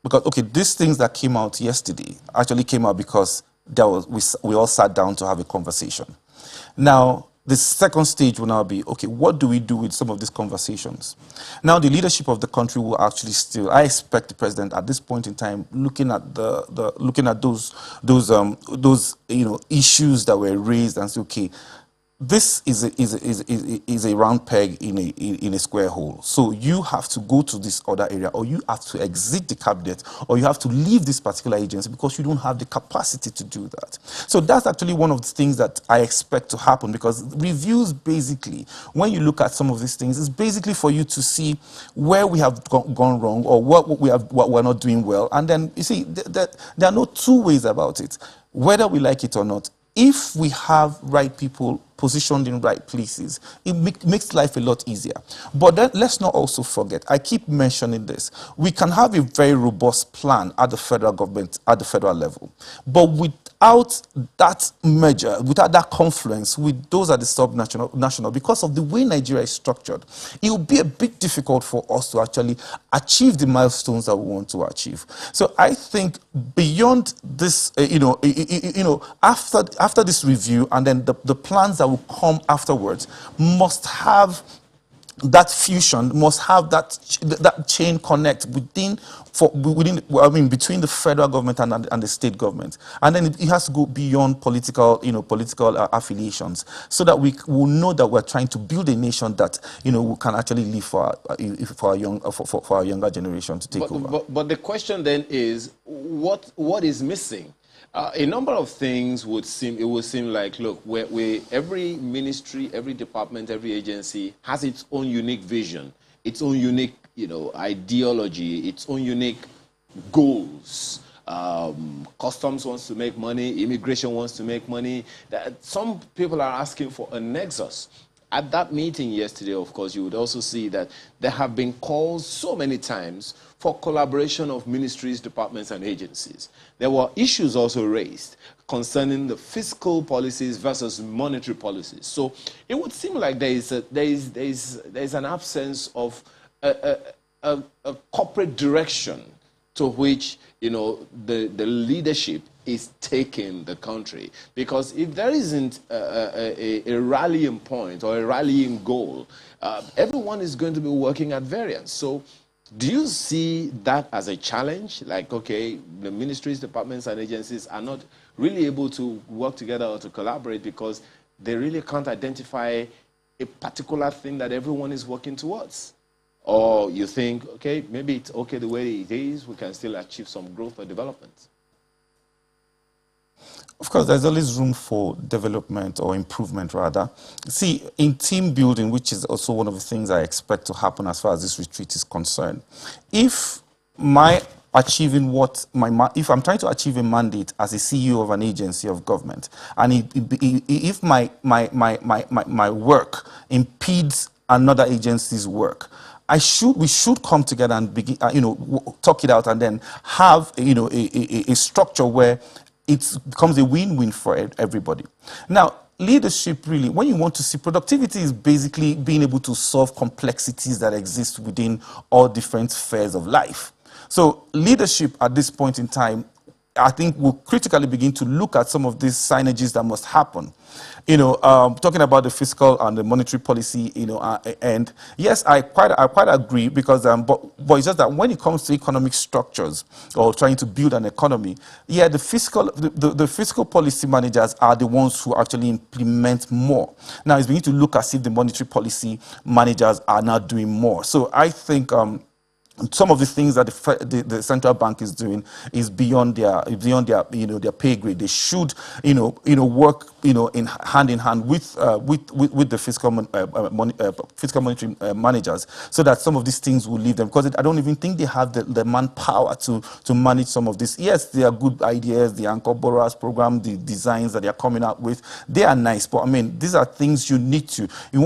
because, okay, these things that came out yesterday actually came out because we all sat down to have a conversation. Now, the second stage will now be, okay, what do we do with some of these conversations? Now, the leadership of the country will actually still, I expect the president at this point in time, looking at those issues that were raised and say, okay, this is a round peg in a square hole. So you have to go to this other area, or you have to exit the cabinet, or you have to leave this particular agency because you don't have the capacity to do that. So that's actually one of the things that I expect to happen, because reviews basically, when you look at some of these things, is basically for you to see where we have gone wrong, or what we're not doing well. And then you see, there are no two ways about it, whether we like it or not. If we have right people positioned in right places, it makes life a lot easier. But then let's not also forget, I keep mentioning this, we can have a very robust plan at the federal government, at the federal level. But without that merger, without that confluence with those at the sub-national, because of the way Nigeria is structured, it will be a bit difficult for us to actually achieve the milestones that we want to achieve. So I think beyond this, after this review, and then the plans that will come afterwards must have that fusion, must have that chain connect between the federal government and the state government, and then it has to go beyond political affiliations, so that we will know that we're trying to build a nation that we can actually live for our younger generation to take over. But the question then is, what is missing? A number of things would seem like, look, every ministry, every department, every agency has its own unique vision, its own unique, ideology, its own unique goals. Customs wants to make money, immigration wants to make money. Some people are asking for a nexus. At that meeting yesterday, of course, you would also see that there have been calls so many times for collaboration of ministries, departments, and agencies. There were issues also raised concerning the fiscal policies versus monetary policies. So it would seem like there is an absence of a corporate direction to which the leadership is taking the country. Because if there isn't a rallying point or a rallying goal, everyone is going to be working at variance. So do you see that as a challenge? Like, okay, the ministries, departments, and agencies are not really able to work together or to collaborate because they really can't identify a particular thing that everyone is working towards? Or you think, okay, maybe it's okay the way it is, we can still achieve some growth or development? Of course, there's always room for development or improvement, rather. See, in team building, which is also one of the things I expect to happen as far as this retreat is concerned, if I'm trying to achieve a mandate as a CEO of an agency of government, and if my work impedes another agency's work, we should come together and begin, talk it out, and then have, a structure where it becomes a win-win for everybody. Now, leadership, really, when you want to see, productivity is basically being able to solve complexities that exist within all different spheres of life. So leadership at this point in time, I think, will critically begin to look at some of these synergies that must happen. Talking about the fiscal and the monetary policy, and yes, I quite agree, because but it's just that when it comes to economic structures or trying to build an economy, yeah, the fiscal policy managers are the ones who actually implement more. Now it's beginning to look as if the monetary policy managers are not doing more. So I think some of the things that the central bank is doing is beyond their pay grade. They should work in hand with the fiscal monetary managers, so that some of these things will leave them, because I don't even think they have the manpower to manage some of this. Yes, they are good ideas, the anchor borrowers program, the designs that they are coming up with, they are nice, but I mean, these are things you need to. You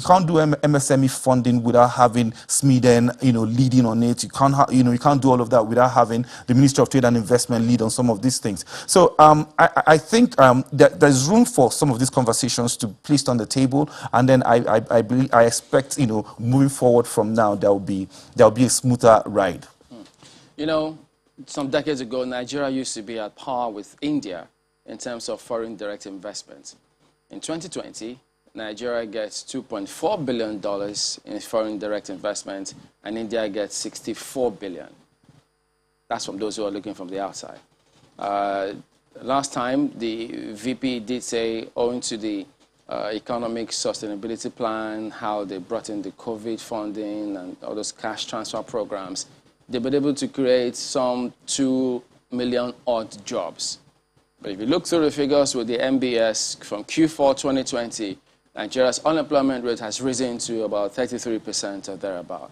can't do MSME funding without having Smeden leading on it. You can't do all of that without having the Ministry of Trade and Investment lead on some of these things. So I think that there's room for some of these conversations to be placed on the table, and then I expect moving forward from now there will be a smoother ride. Some decades ago, Nigeria used to be at par with India in terms of foreign direct investment. In 2020, Nigeria gets $2.4 billion in foreign direct investment, and India gets $64 billion. That's from those who are looking from the outside. Last time, the VP did say, owing to the economic sustainability plan, how they brought in the COVID funding and all those cash transfer programs, they've been able to create some 2 million odd jobs. But if you look through the figures with the MBS from Q4 2020, Nigeria's unemployment rate has risen to about 33% or thereabout.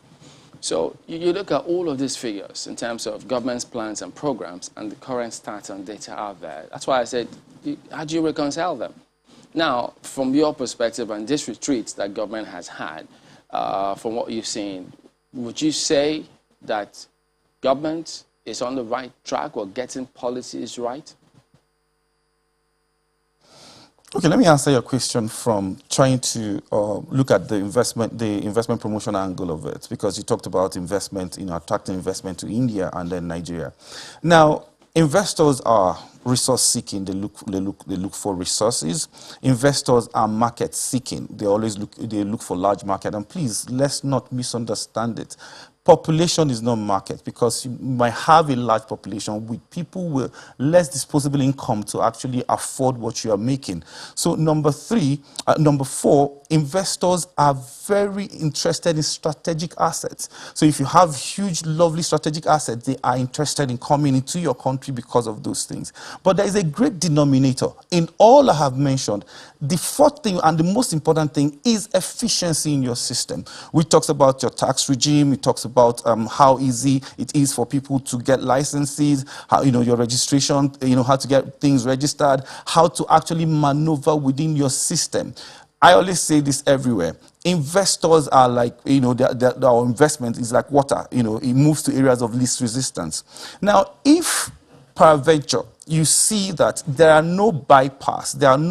So you look at all of these figures in terms of government's plans and programs and the current stats and data out there. That's why I said, how do you reconcile them? Now, from your perspective and this retreat that government has had, from what you've seen, would you say that government is on the right track or getting policies right? Okay, let me answer your question from trying to look at the investment promotion angle of it, because you talked about investment, attracting investment to India and then Nigeria. Now, investors are resource seeking. They look for resources. Investors are market seeking. They look for large market. And please, let's not misunderstand it. Population is not market, because you might have a large population with people with less disposable income to actually afford what you are making. So number four, investors are very interested in strategic assets. So if you have huge, lovely strategic assets, they are interested in coming into your country because of those things. But there is a great denominator. In all I have mentioned, the fourth thing and the most important thing is efficiency in your system. We talked about your tax regime. We talked about how easy it is for people to get licenses, how, your registration, how to get things registered, how to actually maneuver within your system. I always say this everywhere. Investors are like, our investment is like water. It moves to areas of least resistance. Now, if peradventure you see that there are no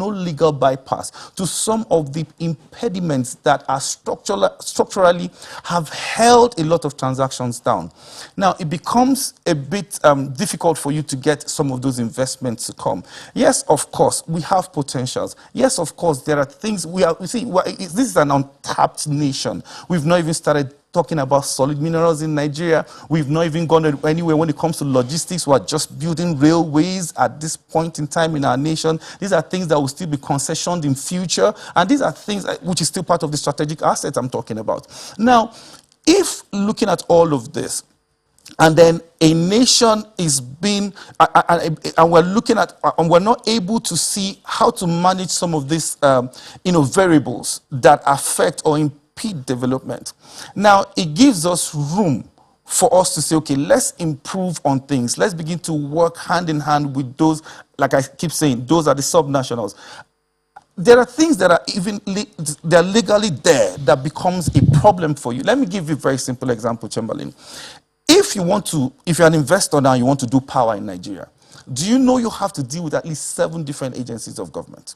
legal bypass to some of the impediments that are structurally have held a lot of transactions down. Now, it becomes a bit difficult for you to get some of those investments to come. Yes, of course, we have potentials. Yes, of course, there are things this is an untapped nation. We've not even started talking about solid minerals in Nigeria. We've not even gone anywhere when it comes to logistics. We're just building railways at this point in time in our nation. These are things that will still be concessioned in future. And these are things which is still part of the strategic assets I'm talking about. Now, if looking at all of this, and then a nation is being, and we're looking at, and we're not able to see how to manage some of these, variables that affect or impede development. Now, it gives us room for us to say, okay, let's improve on things. Let's begin to work hand in hand with those, like I keep saying, those are the subnationals. There are things that are they're legally there that becomes a problem for you. Let me give you a very simple example, Chamberlain. If you're an investor now, you want to do power in Nigeria, do you know you have to deal with at least 7 different agencies of government?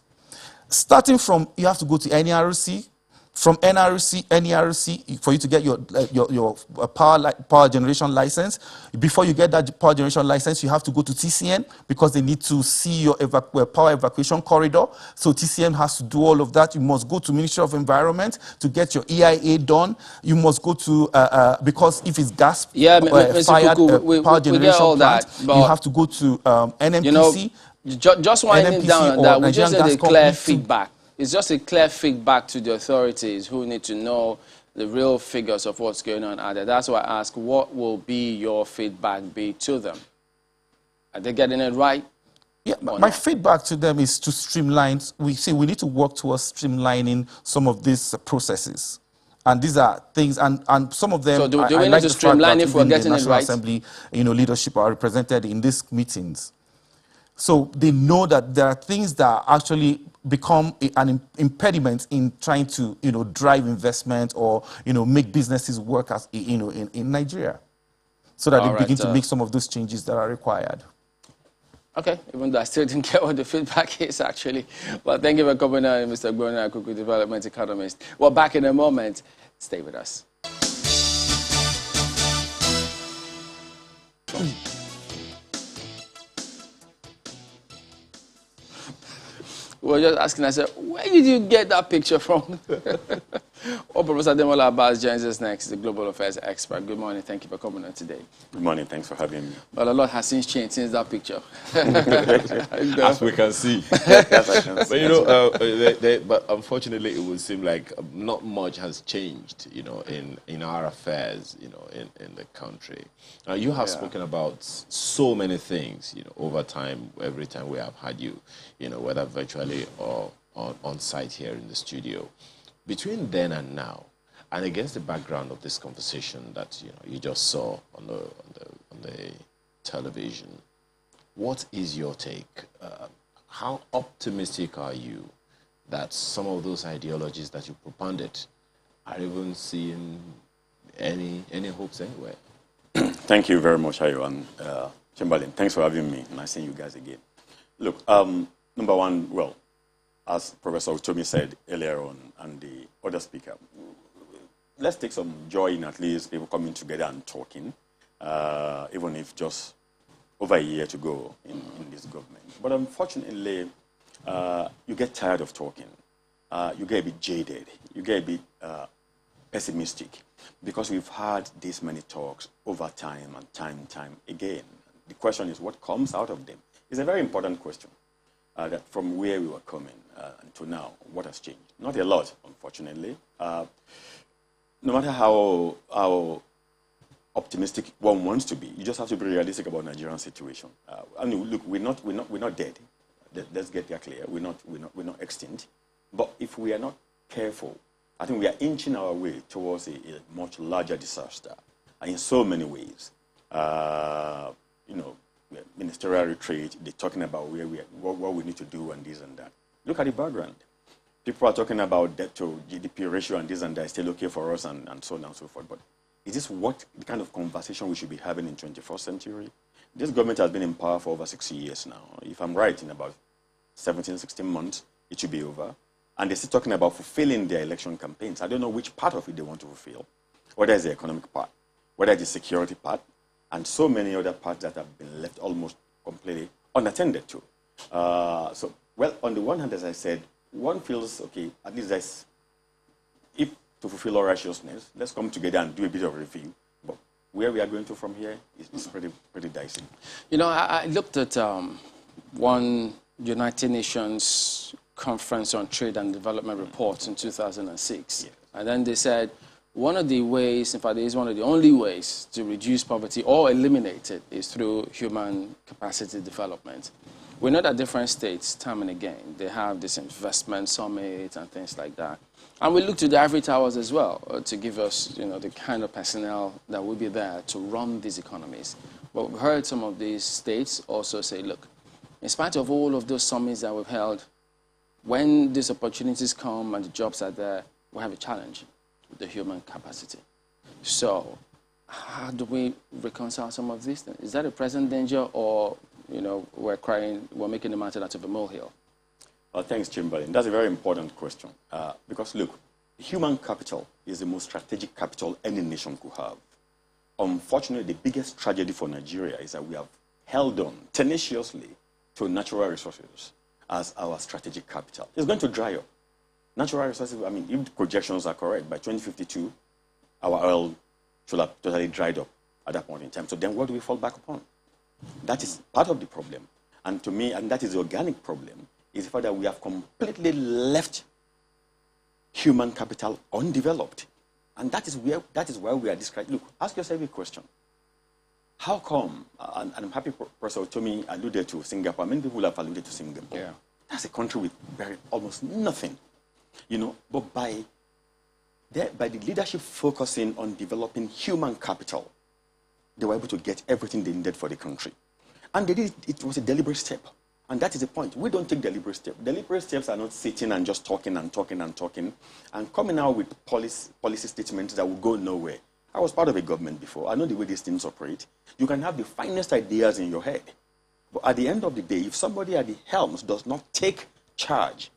Starting from, you have to go to NERC, from NERC, for you to get your power generation license. Before you get that power generation license, you have to go to TCN because they need to see your power evacuation corridor. So TCN has to do all of that. You must go to Ministry of Environment to get your EIA done. You must go to, because if it's gas fired power generation plant, you have to go to NMPC. Just winding down on that, we just need a clear feedback. It's just a clear feedback to the authorities who need to know the real figures of what's going on out there. That's why I ask, what will be your feedback be to them? Are they getting it right? Yeah, my feedback to them is to streamline. We need to work towards streamlining some of these processes. And these are things, and some of them, so do we need to streamline if we're getting it right? Assembly, leadership are represented in these meetings. So they know that there are things that actually become an impediment in trying to, drive investment or, make businesses work as, in Nigeria, so that they begin to make some of those changes that are required. Okay, even though I still didn't get what the feedback is, actually. Well, thank you for coming on, Mr. Gbona Akuku, development economist. Well, back in a moment. Stay with us. We were just asking, I said, where did you get that picture from? Oh, Professor Demola Abbas joins us next, the Global Affairs expert. Good morning. Thank you for coming on today. Good morning. Thanks for having me. Well, a lot has since changed since that picture. As we can see. Yes, I can But see. you know, but unfortunately, it would seem like not much has changed, you know, in our affairs, you know, in the country. You have spoken about so many things, you know, over time, every time we have had you, you know, whether virtually or on site here in the studio. Between then and now, and against the background of this conversation that you just saw on the television, what is your take? How optimistic are you that some of those ideologies that you propounded are even seeing any hopes anywhere? Thank you very much, Ayo and Chamberlain. Thanks for having me. Nice seeing you guys again. Look, number one, well, as Professor Utomi said earlier on, and the other speaker, let's take some joy in at least people coming together and talking, even if just over a year to go in this government. But unfortunately, you get tired of talking. You get a bit jaded. You get a bit pessimistic because we've had this many talks over time and time again. The question is, what comes out of them? It's a very important question. That from where we were coming to now, what has changed? Not a lot, unfortunately. No matter how optimistic one wants to be, you just have to be realistic about Nigerian situation. I mean, look, we're not dead. Let's get that clear. We're not extinct. But if we are not careful, I think we are inching our way towards a much larger disaster in so many ways. You know, ministerial retreat, they're talking about what we need to do and this and that. Look at the background. People are talking about debt to GDP ratio and this and that is still okay for us and so on and so forth. But is this the kind of conversation we should be having in 21st century? This government has been in power for over 6 years now. If I'm right, in about 17, 16 months, it should be over. And they're still talking about fulfilling their election campaigns. I don't know which part of it they want to fulfill, whether it's the economic part, whether it's the security part, and so many other parts that have been left almost completely unattended to. So, well, on the one hand, as I said, one feels, okay, at least if to fulfill our righteousness, let's come together and do a bit of review. But where we are going to from here is pretty dicey. You know, I looked at one United Nations Conference on Trade and Development report in 2006. Yes. And then they said, one of the ways, in fact, it is one of the only ways to reduce poverty or eliminate it is through human capacity development. We know that different states, time and again, they have this investment summit and things like that. And we look to the ivory towers as well to give us, you know, the kind of personnel that will be there to run these economies. But we've heard some of these states also say, look, in spite of all of those summits that we've held, when these opportunities come and the jobs are there, we have a challenge. The human capacity. So how do we reconcile some of these things? Is that a present danger, or, you know, we're making a mountain out of a molehill? Well, thanks, Chamberlain. That's a very important question. Because, look, human capital is the most strategic capital any nation could have. Unfortunately, the biggest tragedy for Nigeria is that we have held on tenaciously to natural resources as our strategic capital. It's going to dry up. Natural resources, I mean, if the projections are correct, by 2052, our oil should have totally dried up at that point in time. So then what do we fall back upon? That is part of the problem. And to me, and that is the organic problem, is the fact that we have completely left human capital undeveloped. And that is why we are describing. Look, ask yourself a question. How come, and I'm happy Professor Utomi alluded to Singapore. Many people have alluded to Singapore. Yeah. That's a country with almost nothing. You know, but by the leadership focusing on developing human capital, they were able to get everything they needed for the country. And they did it was a deliberate step. And that is the point. We don't take deliberate steps. Deliberate steps are not sitting and just talking and coming out with policy statements that will go nowhere. I was part of a government before. I know the way these things operate. You can have the finest ideas in your head. But at the end of the day, if somebody at the helms does not take charge,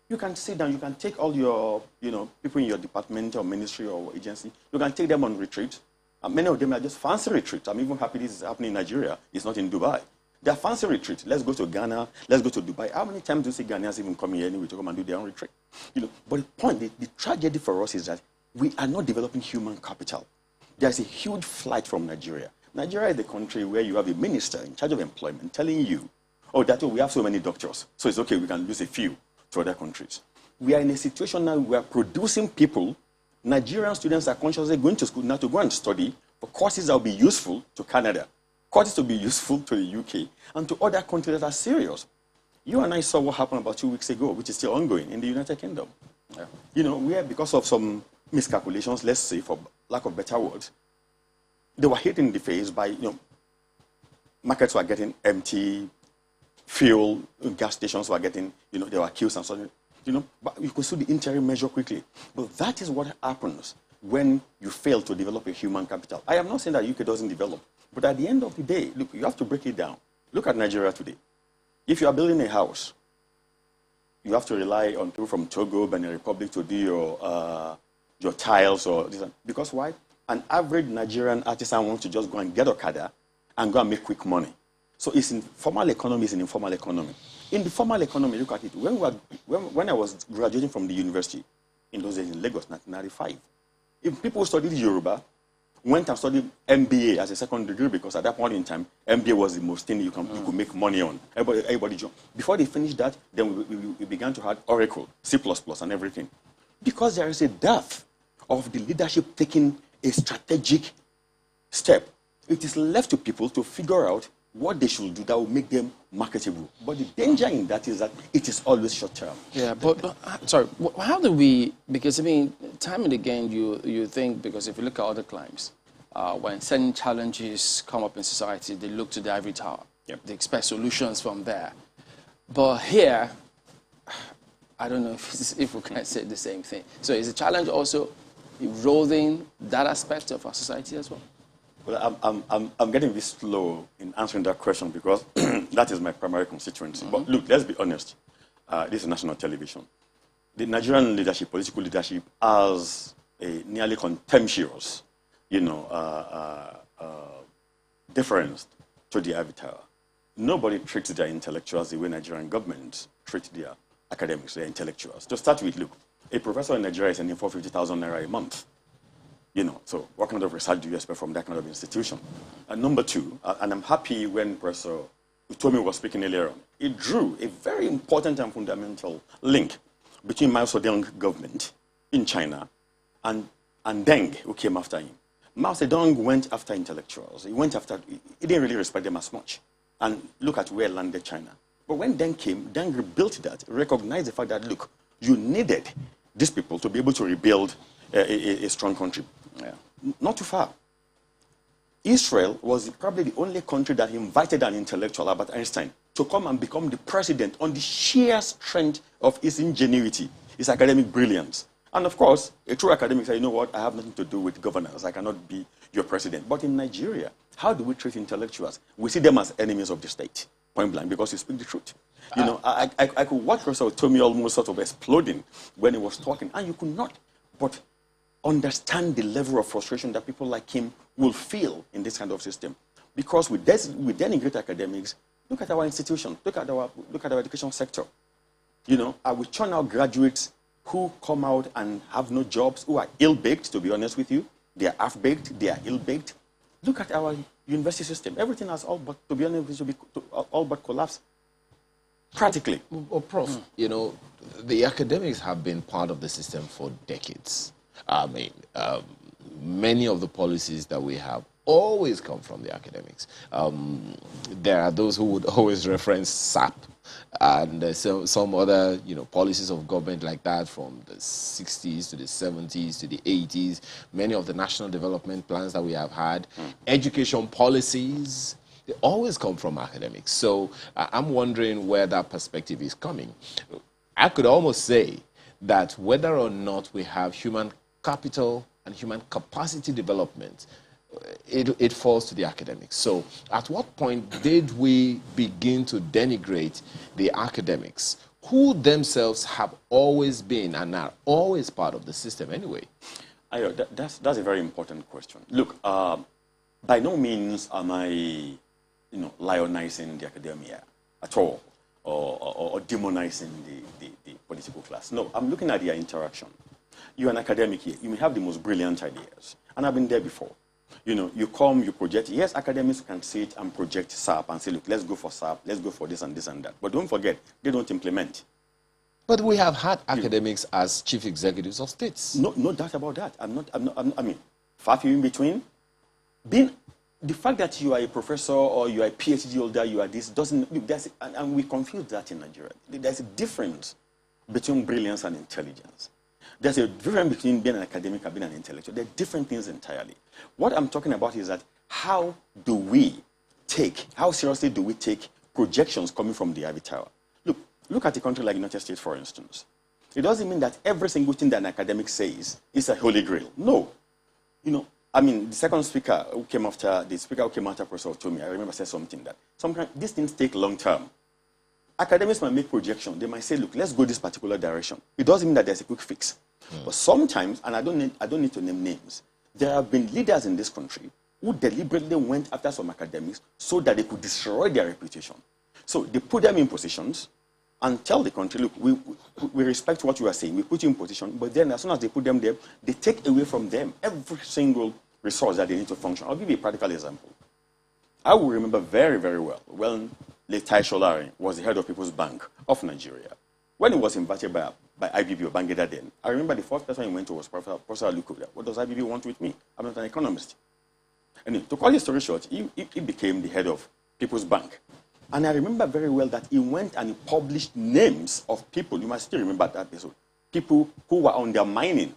you can sit down, you can take all your, people in your department or ministry or agency, you can take them on retreat. And many of them are just fancy retreats. I'm even happy this is happening in Nigeria. It's not in Dubai. They are fancy retreats. Let's go to Ghana. Let's go to Dubai. How many times do you see Ghanaians even come here anyway to come and do their own retreat? But the point, the tragedy for us is that we are not developing human capital. There's a huge flight from Nigeria. Nigeria is the country where you have a minister in charge of employment telling you, oh, we have so many doctors, so it's okay, we can lose a few to other countries. We are in a situation now where we are producing people. Nigerian students are consciously going to school now to go and study for courses that will be useful to Canada, courses to be useful to the UK, and to other countries that are serious. You and I saw what happened about 2 weeks ago, which is still ongoing in the United Kingdom. Yeah. Where because of some miscalculations, let's say, for lack of better words, they were hit in the face by, markets were getting empty, fuel, gas stations were getting, they were queues and so on, but you could see the interim measure quickly. But that is what happens when you fail to develop a human capital. I am not saying that UK doesn't develop, but at the end of the day, look, you have to break it down. Look at Nigeria today. If you are building a house, you have to rely on people from Togo, Benin Republic to do your tiles or this. Because why? An average Nigerian artisan wants to just go and get Okada and go and make quick money. So it's in formal economy, it's an informal economy. In the formal economy, look at it. When I was graduating from the university, in those days in Lagos, 1995, if people studied Yoruba, went and studied MBA as a second degree, because at that point in time, MBA was the most thing you could make money on. Everybody jumped. Before they finished that, then we began to have Oracle, C++, and everything. Because there is a dearth of the leadership taking a strategic step. It is left to people to figure out what they should do that will make them marketable. But the danger in that is that it is always short term. Yeah, but sorry, how do we, because I mean, time and again you think, because if you look at other climes, when certain challenges come up in society, they look to the ivory tower. Yep. They expect solutions from there. But here, I don't know if we can say the same thing. So is the challenge also eroding that aspect of our society as well? Well, I'm getting this slow in answering that question because that is my primary constituency. Mm-hmm. But look, let's be honest. This is national television. The Nigerian leadership, political leadership, has a nearly contemptuous, deference to the ivory tower. Nobody treats their intellectuals the way Nigerian government treats their academics, their intellectuals. To start with, look, a professor in Nigeria is earning 450,000 naira a month. So what kind of research do you expect from that kind of institution? And number two, and I'm happy when Professor Utomi was speaking earlier on, it drew a very important and fundamental link between Mao Zedong's government in China and Deng, who came after him. Mao Zedong went after intellectuals. He didn't really respect them as much. And look at where landed China. But when Deng came, Deng rebuilt that, recognized the fact that, look, you needed these people to be able to rebuild a strong country. Yeah. Not too far. Israel was probably the only country that invited an intellectual, Albert Einstein, to come and become the president on the sheer strength of his ingenuity, his academic brilliance. And of course, a true academic said, you know what, I have nothing to do with governance. I cannot be your president. But in Nigeria, how do we treat intellectuals? We see them as enemies of the state, point blank, because you speak the truth. I could watch Professor Otomi almost sort of exploding when he was talking, and you could not but understand the level of frustration that people like him will feel in this kind of system. Because we denigrate academics. Look at our institution. Look at our education sector. We churn out graduates who come out and have no jobs, who are ill-baked, to be honest with you. They are half-baked, they are ill-baked. Look at our university system. Everything has all but, to be honest with you, all but collapsed. Practically. Well, Prof, the academics have been part of the system for decades. I mean, many of the policies that we have always come from the academics. There are those who would always reference SAP and some other, policies of government like that from the 60s to the 70s to the 80s. Many of the national development plans that we have had, education policies, they always come from academics. So I'm wondering where that perspective is coming. I could almost say that whether or not we have human capital and human capacity development, it falls to the academics. So at what point did we begin to denigrate the academics, who themselves have always been and are always part of the system anyway? That's a very important question. Look, by no means am I lionizing the academia at all, or demonizing the political class. No, I'm looking at their interaction. You're an academic here. You may have the most brilliant ideas, and I've been there before. You come, you project. Yes, academics can sit and project SAP and say, look, let's go for SAP, let's go for this and this and that. But don't forget, they don't implement. But we have had academics as chief executives of states. No doubt about that. I mean, far few in between. The fact that you are a professor or you are a PhD holder, you are this, and we confuse that in Nigeria. There's a difference between brilliance and intelligence. There's a difference between being an academic and being an intellectual. They're different things entirely. What I'm talking about is that how seriously do we take projections coming from the Ivy Tower? Look at a country like the United States, for instance. It doesn't mean that every single thing that an academic says is a holy grail. No. The second speaker who came after, Professor Otomi, I remember said something that sometimes these things take long term. Academics might make projections. They might say, look, let's go this particular direction. It doesn't mean that there's a quick fix. But sometimes, and I don't need to name names, there have been leaders in this country who deliberately went after some academics so that they could destroy their reputation. So they put them in positions and tell the country, look, we respect what you are saying. We put you in position, but then as soon as they put them there, they take away from them every single resource that they need to function. I'll give you a practical example. I will remember very, very well when Tai Sholari was the head of People's Bank of Nigeria. When he was invited by IBB or Bangida then, I remember the first person he went to was Professor Aluko. What does IBB want with me? I'm not an economist. And to call the story short, he became the head of People's Bank. And I remember very well that he went and he published names of people, you must still remember that episode, people who were undermining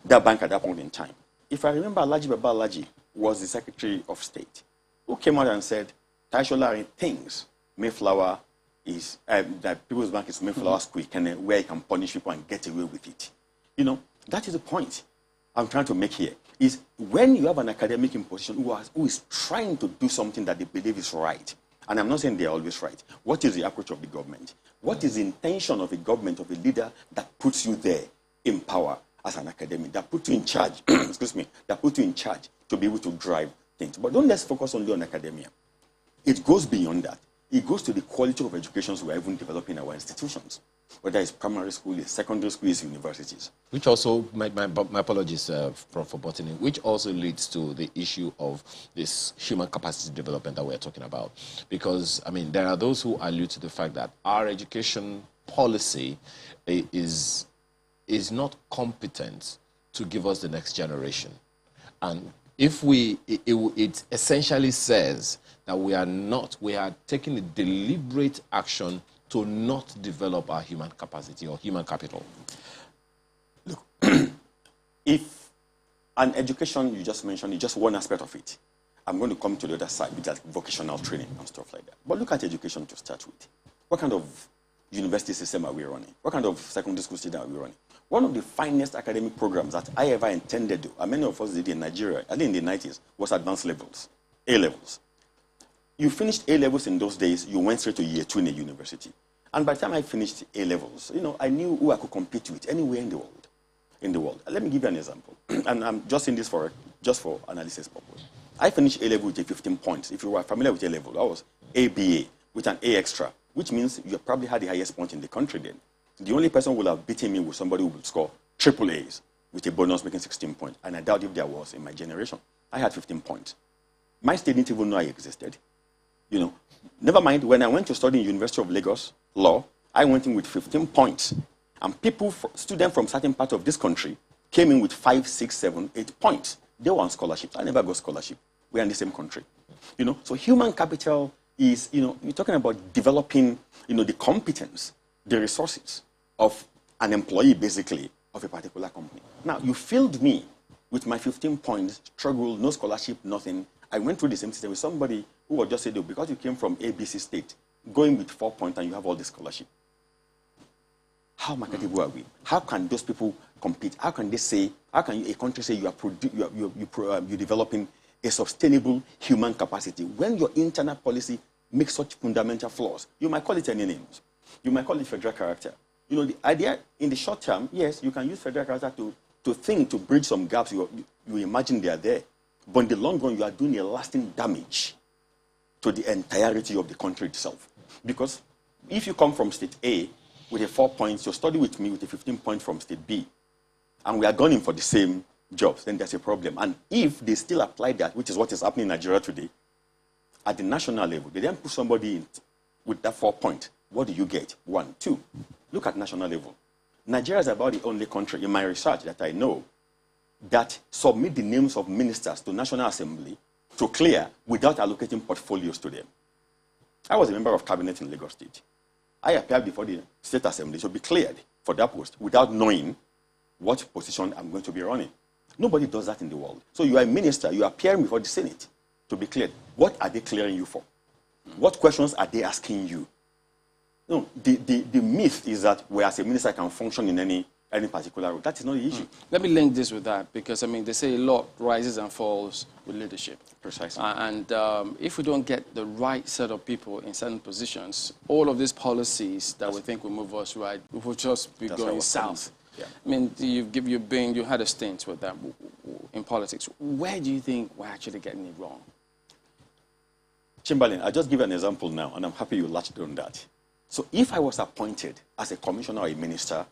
that bank at that point in time. If I remember, Alhaji Baba Alhaji was the Secretary of State, who came out and said, Tai Sholari thinks Mayflower is, that People's Bank is Mayflower squeak, and where he can punish people and get away with it. That is the point I'm trying to make here, is when you have an academic in position who is trying to do something that they believe is right, and I'm not saying they're always right, what is the approach of the government? What is the intention of a government, of a leader that puts you there in power as an academic, that puts you in charge, excuse me, that puts you in charge to be able to drive things? But don't let's focus only on academia. It goes beyond that. It goes to the quality of education we are even developing in our institutions, whether it's primary school, it's secondary school, it's universities. Which also, my apologies for buttoning, which also leads to the issue of this human capacity development that we're talking about. Because, there are those who allude to the fact that our education policy is not competent to give us the next generation. And if it essentially says that we are taking a deliberate action to not develop our human capacity or human capital. Look, if an education you just mentioned is just one aspect of it, I'm going to come to the other side with that vocational training and stuff like that. But look at education to start with. What kind of university system are we running? What kind of secondary school system are we running? One of the finest academic programs that I ever intended to, and many of us did in Nigeria, I think in the 90s, was advanced levels, A-levels. You finished A-levels in those days, you went straight to year 2 in a university. And by the time I finished A-levels, I knew who I could compete with anywhere in the world. Let me give you an example. And I'm just saying this for analysis purpose. I finished A-level with 15 points. If you were familiar with A-level, that was ABA with an A extra, which means you probably had the highest point in the country then. The only person who would have beaten me was somebody who would score triple A's with a bonus making 16 points. And I doubt if there was in my generation. I had 15 points. My state didn't even know I existed. Never mind, when I went to study in University of Lagos law, I went in with 15 points. And students from certain parts of this country came in with 5, 6, 7, 8 points. They were on scholarship. I never got scholarship. We're in the same country. So human capital is, you're talking about developing, the competence, the resources of an employee, basically, of a particular company. Now, you failed me with my 15 points, struggle, no scholarship, nothing. I went through the same system with somebody who would just say, because you came from ABC state, going with 4 points and you have all the scholarship. How marketable are we? How can those people compete? How can a country say you're developing a sustainable human capacity when your internal policy makes such fundamental flaws? You might call it any names. You might call it federal character. The idea in the short term, yes, you can use federal character to think, to bridge some gaps you imagine they are there. But in the long run, you are doing a lasting damage to the entirety of the country itself. Because if you come from state A with a 4 points, you study with me with a 15 point from state B, and we are gunning for the same jobs, then there's a problem. And if they still apply that, which is what is happening in Nigeria today, at the national level, they then put somebody in with that 4 point. What do you get? 1, 2. Look at national level. Nigeria is about the only country in my research that I know that submit the names of ministers to National Assembly to clear without allocating portfolios to them. I was a member of cabinet in Lagos State. I appeared before the State Assembly to be cleared for that post without knowing what position I'm going to be running. Nobody does that in the world. So you are a minister, you appear before the Senate to be cleared. What are they clearing you for? What questions are they asking you? No, the myth is that whereas a minister can function in any particular role. That is not the issue. Let me link this with that, because, I mean, they say a lot rises and falls with leadership. Precisely. And if we don't get the right set of people in certain positions, all of these policies that we think will move us right will just be going south. Yeah. I mean, you had a stint with that in politics. Where do you think we're actually getting it wrong? Chamberlain, I'll just give you an example now, and I'm happy you latched on that. So if I was appointed as a commissioner or a minister,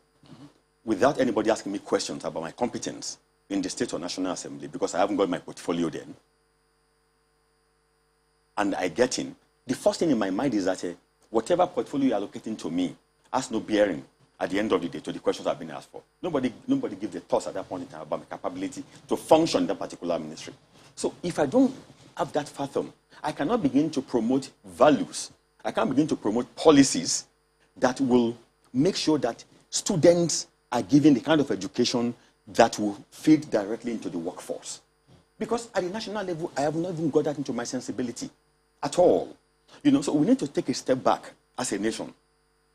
without anybody asking me questions about my competence in the State or National Assembly, because I haven't got my portfolio then, and I get in, the first thing in my mind is that whatever portfolio you're allocating to me has no bearing at the end of the day to the questions I've been asked for. Nobody gives a toss at that point in time about my capability to function in that particular ministry. So if I don't have that fathom, I cannot begin to promote values. I can't begin to promote policies that will make sure that students are given the kind of education that will feed directly into the workforce. Because at the national level, I have not even got that into my sensibility at all. So we need to take a step back as a nation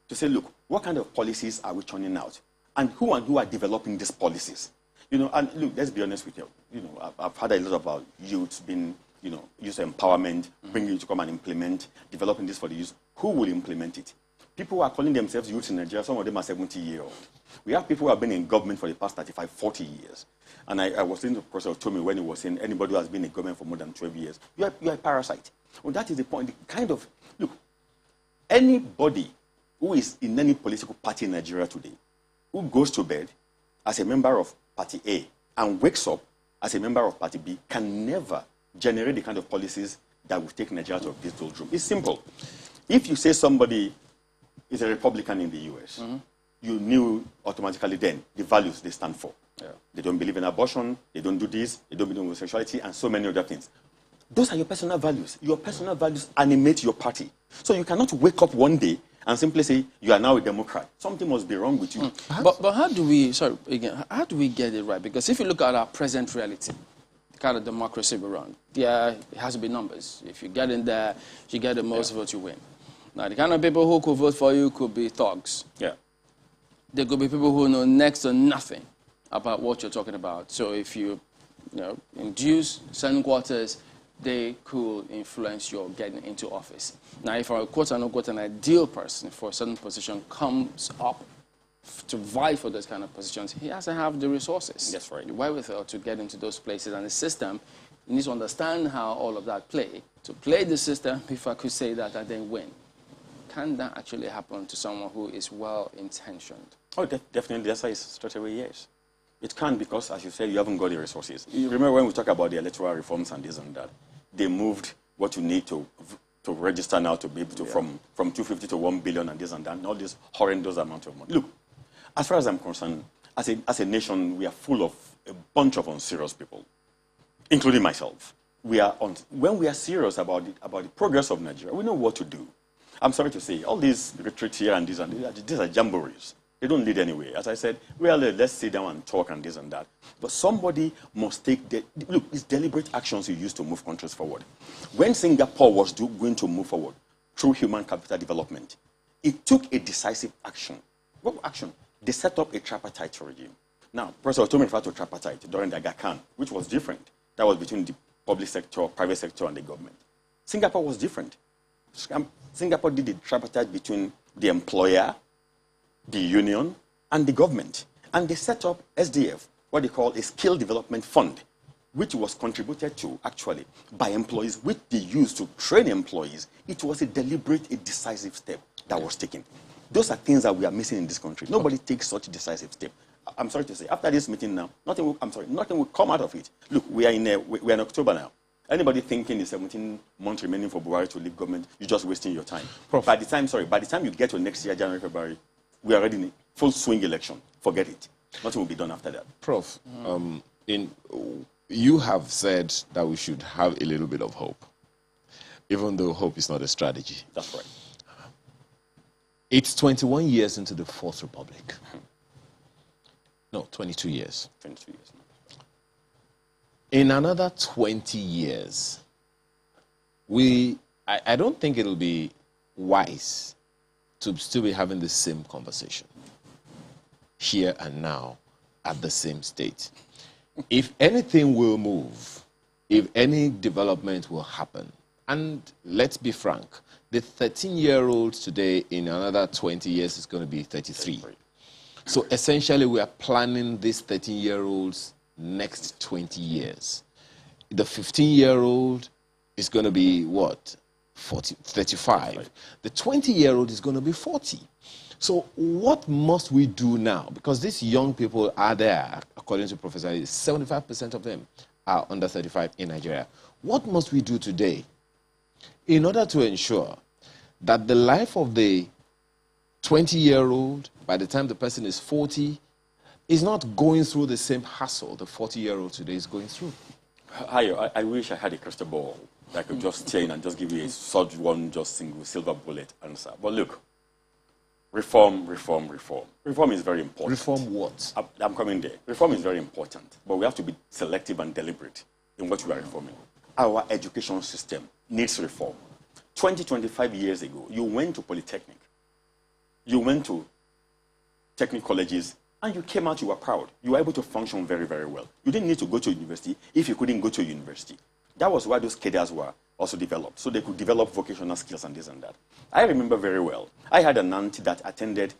to say, look, what kind of policies are we churning out? And who are developing these policies? And look, let's be honest with you. I've heard a lot about youth being, youth empowerment, bringing you to come and implement, developing this for the youth. Who will implement it? People who are calling themselves youth in Nigeria, some of them are 70-year-old. We have people who have been in government for the past 35, 40 years. And I was listening to Professor Tomi when he was saying anybody who has been in government for more than 12 years, you're a parasite. Well, that is the point. Look, anybody who is in any political party in Nigeria today, who goes to bed as a member of Party A and wakes up as a member of Party B can never generate the kind of policies that will take Nigeria out of this doldrum. It's simple. If you say somebody is a Republican in the US, you knew automatically then the values they stand for. Yeah. They don't believe in abortion, they don't do this, they don't believe in homosexuality, and so many other things. Those are your personal values. Your personal values animate your party. So you cannot wake up one day and simply say, you are now a Democrat. Something must be wrong with you. But how do we get it right? Because if you look at our present reality, the kind of democracy we're on, it has to be numbers. If you get in there, you get the most votes, you win. Now, the kind of people who could vote for you could be thugs. Yeah. There could be people who know next to nothing about what you're talking about. So if you induce certain quarters, they could influence your getting into office. Now, if a quote-unquote an ideal person for a certain position comes up to vie for those kind of positions, he has to have the resources, that's right, the wherewithal to get into those places. And the system, you need to understand how all of that play. To play the system, if I could say that, and then win. Can that actually happen to someone who is well-intentioned? Oh, definitely. That's why it's straight away yes. It can, because, as you said, you haven't got the resources. You remember when we talk about the electoral reforms and this and that, they moved what you need to register now to be able to, from 250 to 1 billion and this and that, and all this horrendous amount of money. Look, as far as I'm concerned, as a nation, we are full of a bunch of unserious people, including myself. When we are serious about the progress of Nigeria, we know what to do. I'm sorry to say, all these retreats here and these are jamborees. They don't lead anywhere. As I said, well, let's sit down and talk and this and that. But somebody must take look, it's deliberate actions you use to move countries forward. When Singapore was going to move forward through human capital development, it took a decisive action. What action? They set up a tripartite regime. Now, Professor Otomi referred to tripartite during the Aga Khan, which was different. That was between the public sector, private sector, and the government. Singapore was different. Singapore did the tripartite between the employer, the union, and the government. And they set up SDF, what they call a skill development fund, which was contributed to, actually, by employees, which they used to train employees, it was a deliberate, a decisive step that was taken. Those are things that we are missing in this country. Nobody takes such a decisive step. I'm sorry to say, after this meeting now, nothing will come out of it. Look, we are in October now. Anybody thinking the 17 months remaining for Buhari to leave government, you're just wasting your time. Prof. By the time you get to next year, January, February, we are already in a full swing election. Forget it. Nothing will be done after that. Prof, you have said that we should have a little bit of hope, even though hope is not a strategy. That's right. It's 21 years into the Fourth Republic. No, 22 years. 22 years. In another 20 years, I don't think it'll be wise to still be having the same conversation here and now at the same state. If anything will move, if any development will happen, and let's be frank, the 13-year-old today in another 20 years is going to be 33. So essentially, we are planning these 13-year-olds next 20 years. The 15-year-old is going to be, what, 35. The 20-year-old is going to be 40. So what must we do now? Because these young people are there, according to Professor, 75% of them are under 35 in Nigeria. What must we do today in order to ensure that the life of the 20-year-old, by the time the person is 40, is not going through the same hassle the 40-year-old today is going through? I wish I had a crystal ball that I could just stay in and just give you a short one, just single silver bullet answer. But look, reform. Reform is very important. Reform what? I'm coming there. Reform is very important, but we have to be selective and deliberate in what we are reforming. Our education system needs reform. 25 years ago, you went to Polytechnic, you went to technical colleges, and you came out, you were proud. You were able to function very, very well. You didn't need to go to university if you couldn't go to university. That was why those cadres were also developed, so they could develop vocational skills and this and that. I remember very well. I had an auntie that attended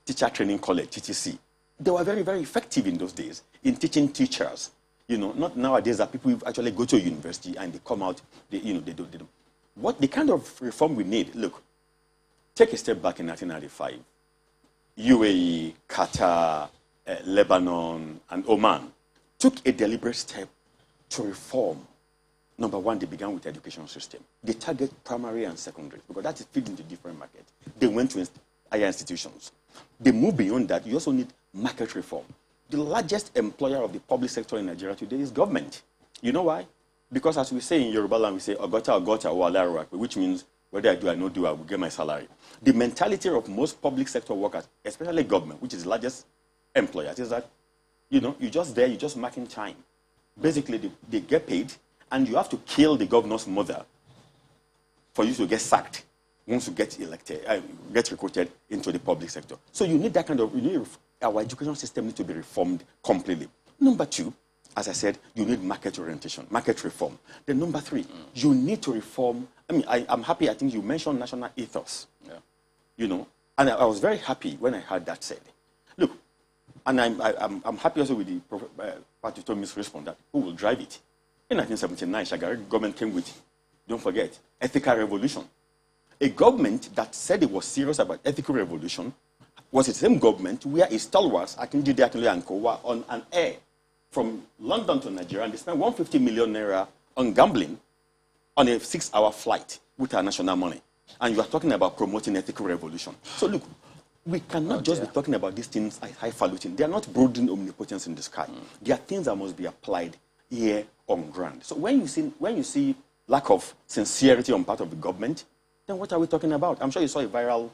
Teacher Training College, TTC. They were very, very effective in those days in teaching teachers. You know, not nowadays that people actually go to university and they come out, they do. What the kind of reform we need, look, take a step back in 1995. UAE, Qatar, Lebanon, and Oman took a deliberate step to reform. Number one, they began with the education system. They target primary and secondary because that is feed into different markets. They went to higher institutions. They moved beyond that. You also need market reform. The largest employer of the public sector in Nigeria today is government. You know why? Because as we say in Yoruba land, we say, Ogota, which means whether I do or not do, I will get my salary. The mentality of most public sector workers, especially government, which is the largest employer, is that, you're just there, you're just marking time. Basically, they get paid, and you have to kill the governor's mother for you to get sacked once you get elected, get recruited into the public sector. So you need that kind of, our education system needs to be reformed completely. Number two, as I said, you need market orientation, market reform. Then number three, you need to reform. I mean, I'm happy, I think you mentioned national ethos. Yeah. And I was very happy when I heard that said. Look, and I'm happy also with the party told me to respond that who will drive it. In 1979, Shagari government came with, don't forget, ethical revolution. A government that said it was serious about ethical revolution was the same government where a stalwarts, Akinjide Akinloye and co, were on an air from London to Nigeria, and they spent 150 million naira on gambling on a 6-hour flight with our national money. And you are talking about promoting ethical revolution. So look, we cannot just be talking about these things as highfalutin. They are not brooding omnipotence in the sky. They are things that must be applied here on ground. So when you see lack of sincerity on part of the government, then what are we talking about? I'm sure you saw a viral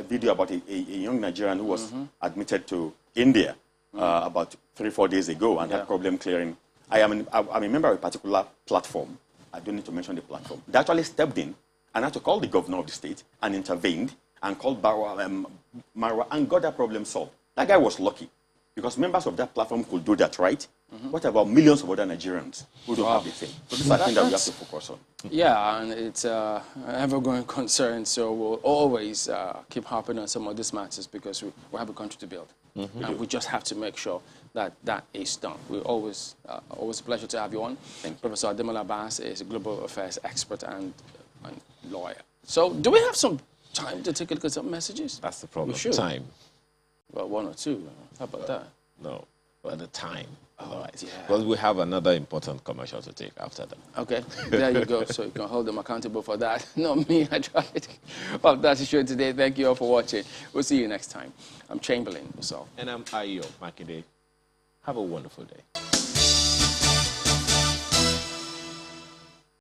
video about a young Nigerian who was admitted to India about 3-4 days ago and had problem clearing. I'm a member of a particular platform. I don't need to mention the platform. They actually stepped in and had to call the governor of the state and intervened and called Marwa and got that problem solved. That guy was lucky because members of that platform could do that, right? What about millions of other Nigerians who don't have the same? So this is something that we have to focus on. Yeah, and it's an ever-growing concern, so we'll always keep harping on some of these matters because we have a country to build. And we just have to make sure that that that is done. We're always always a pleasure to have you on. Thank you. Professor Ademola Bass is a global affairs expert and lawyer. So, do we have some time to take a look at some messages? That's the problem. We should. Time. Well, one or two. How about that? No, but the time. Otherwise, yeah. because we have another important commercial to take after that. Okay, there you go. So you can hold them accountable for that. Not me, I tried. Well, that's the show today. Thank you all for watching. We'll see you next time. I'm Chamberlain. So. And I'm Ayo Makinde. Have a wonderful day.